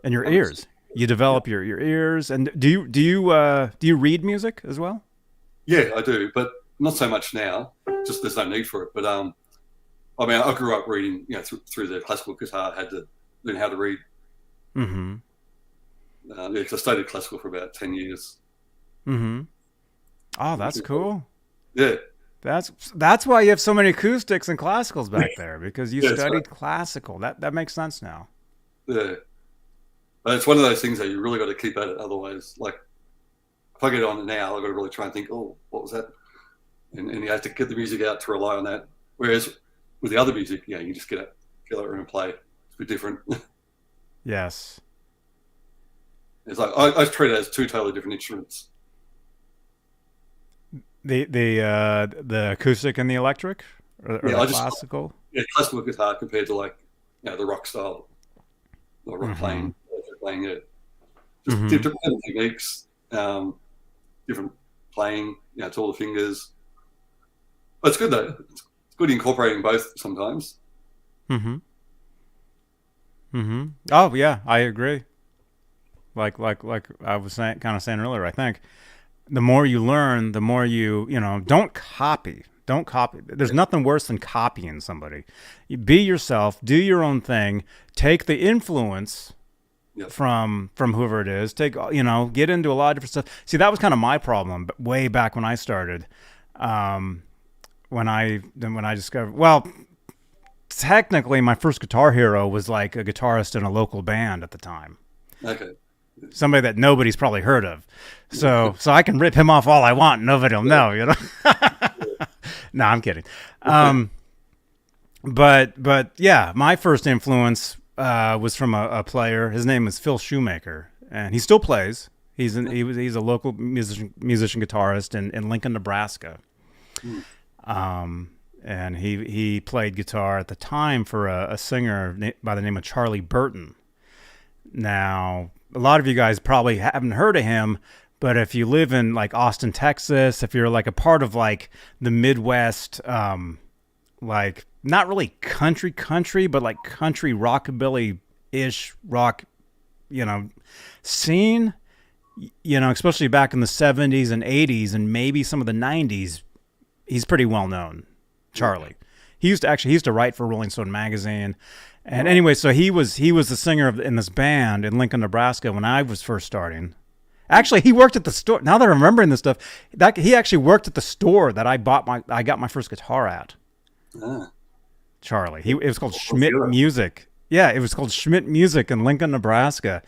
And your ears, you develop your ears. And do you read music as well? Yeah, I do, but not so much now. Just there's no need for it. But I mean, I grew up reading, through the classical guitar. I had to learn how to read. Mm-hmm. Because I studied classical for about 10 years. Mm-hmm. Oh, that's cool. Yeah. That's why you have so many acoustics and classicals back there, because you Yeah, studied classical. That makes sense now. Yeah. But it's one of those things that you really got to keep at it. Otherwise, like if I get on now, I've got to really try and think, oh, what was that? And you have to get the music out to rely on that. Whereas with the other music, you just get out there and play. It's a bit different. Yes. It's like I treat it as two totally different instruments. The acoustic and the electric, or the classical. Classical guitar compared to like the rock style, or rock playing it. Just different techniques, different playing. It's all the fingers. But it's good though. It's good incorporating both sometimes. Oh yeah, I agree. Like I was kind of saying earlier, I think the more you learn, the more you don't copy. Don't copy. There's nothing worse than copying somebody. You be yourself, do your own thing, take the influence from whoever it is. Get into a lot of different stuff. See, that was kind of my problem, but way back when I started. When I discovered, well, technically my first guitar hero was like a guitarist in a local band at the time. Okay. Somebody that nobody's probably heard of. So I can rip him off all I want. Nobody will know, No, I'm kidding. But yeah, my first influence was from a player. His name is Phil Shoemaker, and he still plays. He's a local musician guitarist in Lincoln, Nebraska. And he played guitar at the time for a singer by the name of Charlie Burton. Now, a lot of you guys probably haven't heard of him, but if you live in like Austin, Texas, if you're like a part of like the Midwest, like not really country, but like country rockabilly-ish rock, scene, especially back in the 70s and 80s and maybe some of the 90s, he's pretty well known, Charlie. He used to write for Rolling Stone magazine. And anyway, so he was the singer in this band in Lincoln, Nebraska when I was first starting. Actually, he worked at the store. Now that I'm remembering this stuff, he actually worked at the store that I got my first guitar at. Charlie. It was called Schmidt Music. Yeah, it was called Schmidt Music in Lincoln, Nebraska.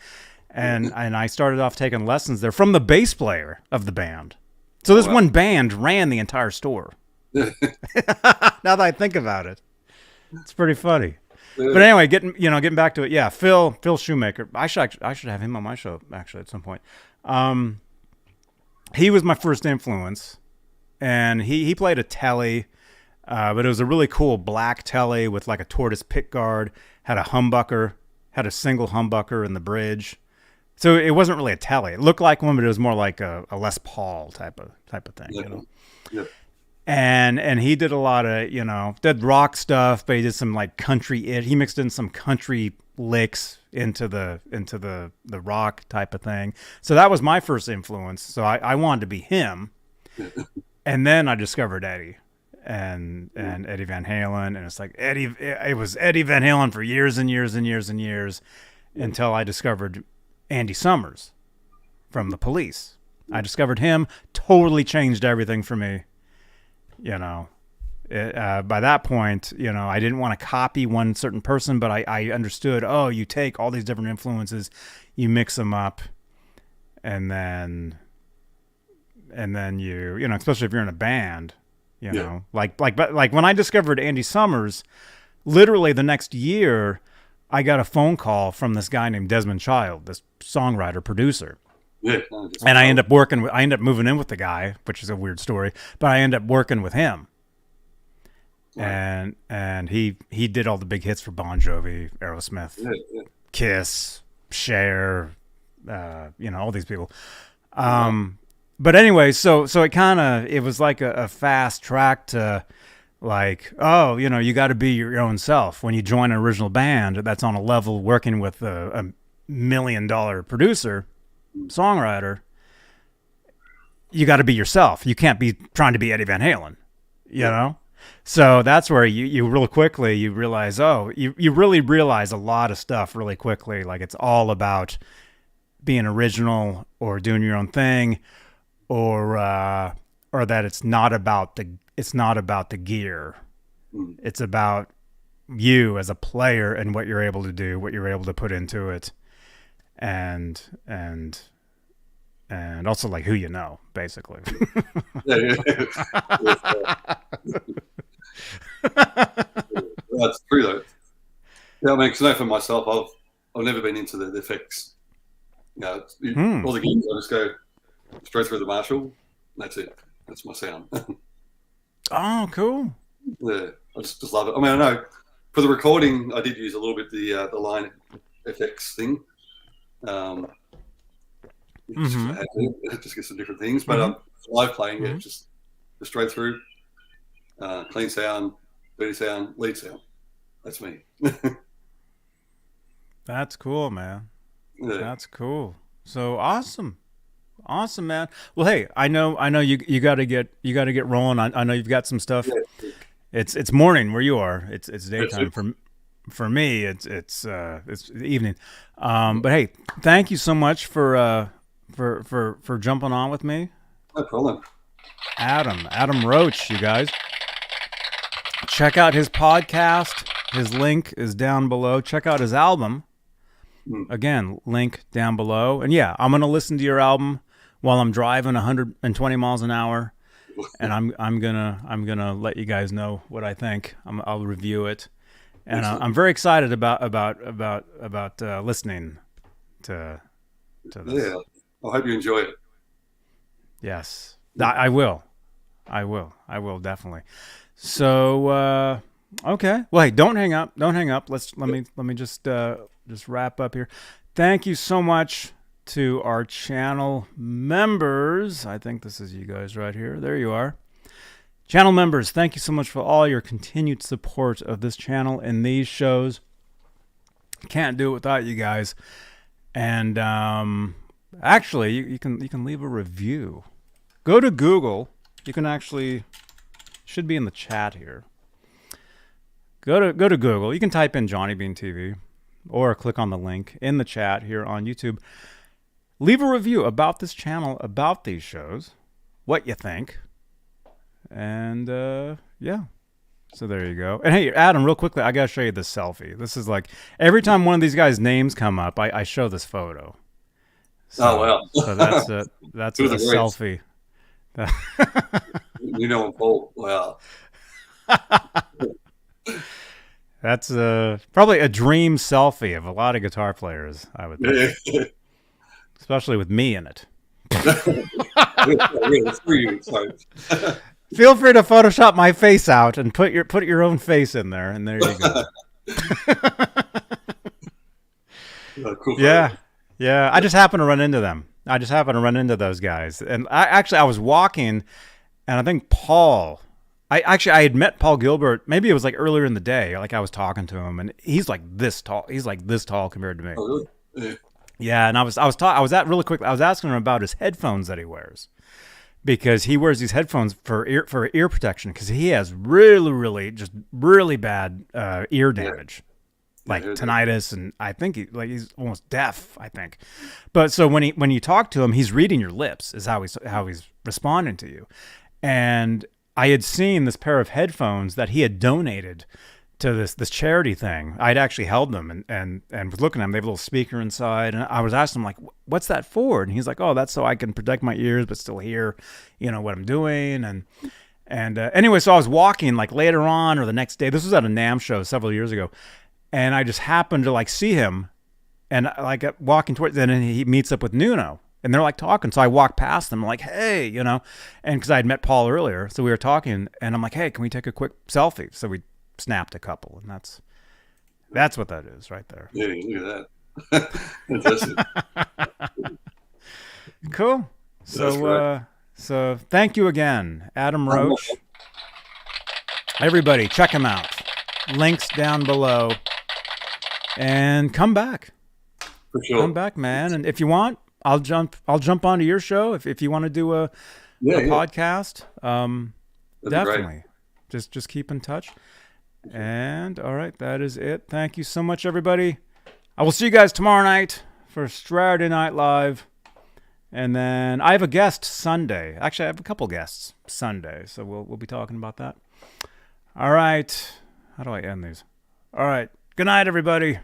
And I started off taking lessons there from the bass player of the band. So this one band ran the entire store. Now that I think about it, it's pretty funny. But anyway, getting back to it, yeah, Phil Shoemaker. I should have him on my show actually at some point. He was my first influence, and he played a telly, but it was a really cool black telly with like a tortoise pickguard. Had a humbucker, had a single humbucker in the bridge. So it wasn't really a telly. It looked like one, but it was more like a Les Paul type of thing, Yeah. And he did a lot of, did rock stuff, but he did some like country. He mixed in some country licks into the rock type of thing. So that was my first influence. So I wanted to be him. And then I discovered Eddie and Eddie Van Halen. And it's like it was Eddie Van Halen for years and years and years and years until I discovered Andy Summers from The Police. I discovered him, totally changed everything for me. By that point, I didn't want to copy one certain person, but I understood, you take all these different influences, you mix them up, and then you, especially if you're in a band, like when I discovered Andy Summers, literally the next year, I got a phone call from this guy named Desmond Child, this songwriter, producer. Yeah, and I ended up moving in with the guy, which is a weird story, but I ended up working with him. Right. And he did all the big hits for Bon Jovi, Aerosmith, Kiss, Cher, all these people. But anyway, so it was like a fast track to like, you got to be your own self when you join an original band that's on a level working with a $1 million producer. Songwriter, you got to be yourself. You can't be trying to be Eddie Van Halen, So that's where you real quickly you realize, you really realize a lot of stuff really quickly. Like it's all about being original or doing your own thing, or that it's not about the gear. It's about you as a player and what you're able to do, what you're able to put into it. and also like who you know, basically. Yeah. That's true though. Yeah, I mean, because I know for myself, I've never been into the effects. All the games I just go straight through the Marshall. And that's it. That's my sound. Oh, cool. Yeah, I just love it. I mean, I know for the recording, I did use a little bit the line FX thing. Just get some different things, but live playing, just straight through, clean sound, dirty sound, lead sound. That's me. That's cool, man. Yeah. That's cool. So awesome, man. Well, hey, I know you got to get rolling. I know you've got some stuff. Yeah. It's morning where you are. It's daytime for me. It's the evening. But hey, thank you so much for jumping on with me. No problem. Adam Roach, you guys. Check out his podcast. His link is down below. Check out his album. Again, link down below. And yeah, I'm going to listen to your album while I'm driving 120 miles an hour, and I'm gonna let you guys know what I think. I'll review it, and I'm very excited about listening to this. Yeah, I hope you enjoy it. Yes, I will definitely. So okay, well, hey, don't hang up. Let me just wrap up here. Thank you so much to our channel members. I think this is you guys right here. There you are. Channel members, thank you so much for all your continued support of this channel and these shows. Can't do it without you guys. And actually, you can leave a review. Go to Google. You can actually, should be in the chat here. Go to Google. You can type in Johnny Beane TV or click on the link in the chat here on YouTube. Leave a review about this channel, about these shows, what you think. And yeah. So there you go. And hey, Adam, real quickly, I got to show you this selfie. This is like, every time one of these guys' names come up, I show this photo. So, oh, wow. So that's a selfie. You know I'm Paul. Wow. That's probably a dream selfie of a lot of guitar players, I would think. Especially with me in it. Feel free to Photoshop my face out and put your own face in there, and there you go. Cool. Yeah. I just happened to run into them. I just happened to run into those guys, and I was walking, and I think Paul. I had met Paul Gilbert. Maybe it was like earlier in the day. Like I was talking to him, and he's like this tall. He's like this tall compared to me. Oh, really? Yeah. Yeah, and I was asking him about his headphones that he wears, because he wears these headphones for ear protection, because he has really bad ear damage, like tinnitus, and I think he's almost deaf, I think. But so when you talk to him, he's reading your lips, is how he's responding to you. And I had seen this pair of headphones that he had donated to this charity thing. I'd actually held them and was looking at them. They have a little speaker inside, and I was asking him, like, what's that for? And he's like, oh, that's so I can protect my ears but still hear, what I'm doing. And anyway, so I was walking like later on or the next day. This was at a NAMM show several years ago, and I just happened to like see him, and like walking towards, and then he meets up with Nuno, and they're like talking. So I walked past them, like, hey, and because I had met Paul earlier, so we were talking, and I'm like, hey, can we take a quick selfie? So we snapped a couple, and that's what that is right there. Yeah, look at that. Cool. So thank you again, Adam Roach. Everybody, check him out. Links down below, and come back. For sure. Come back, man. And if you want, I'll jump onto your show if you want to do a podcast. Definitely. Just keep in touch. And all right, that is it. Thank you so much, everybody. I will see you guys tomorrow night for Saturday Night Live. And then I have a guest Sunday. Actually, I have a couple guests Sunday, so we'll be talking about that. All right. How do I end these? All right. Good night, everybody.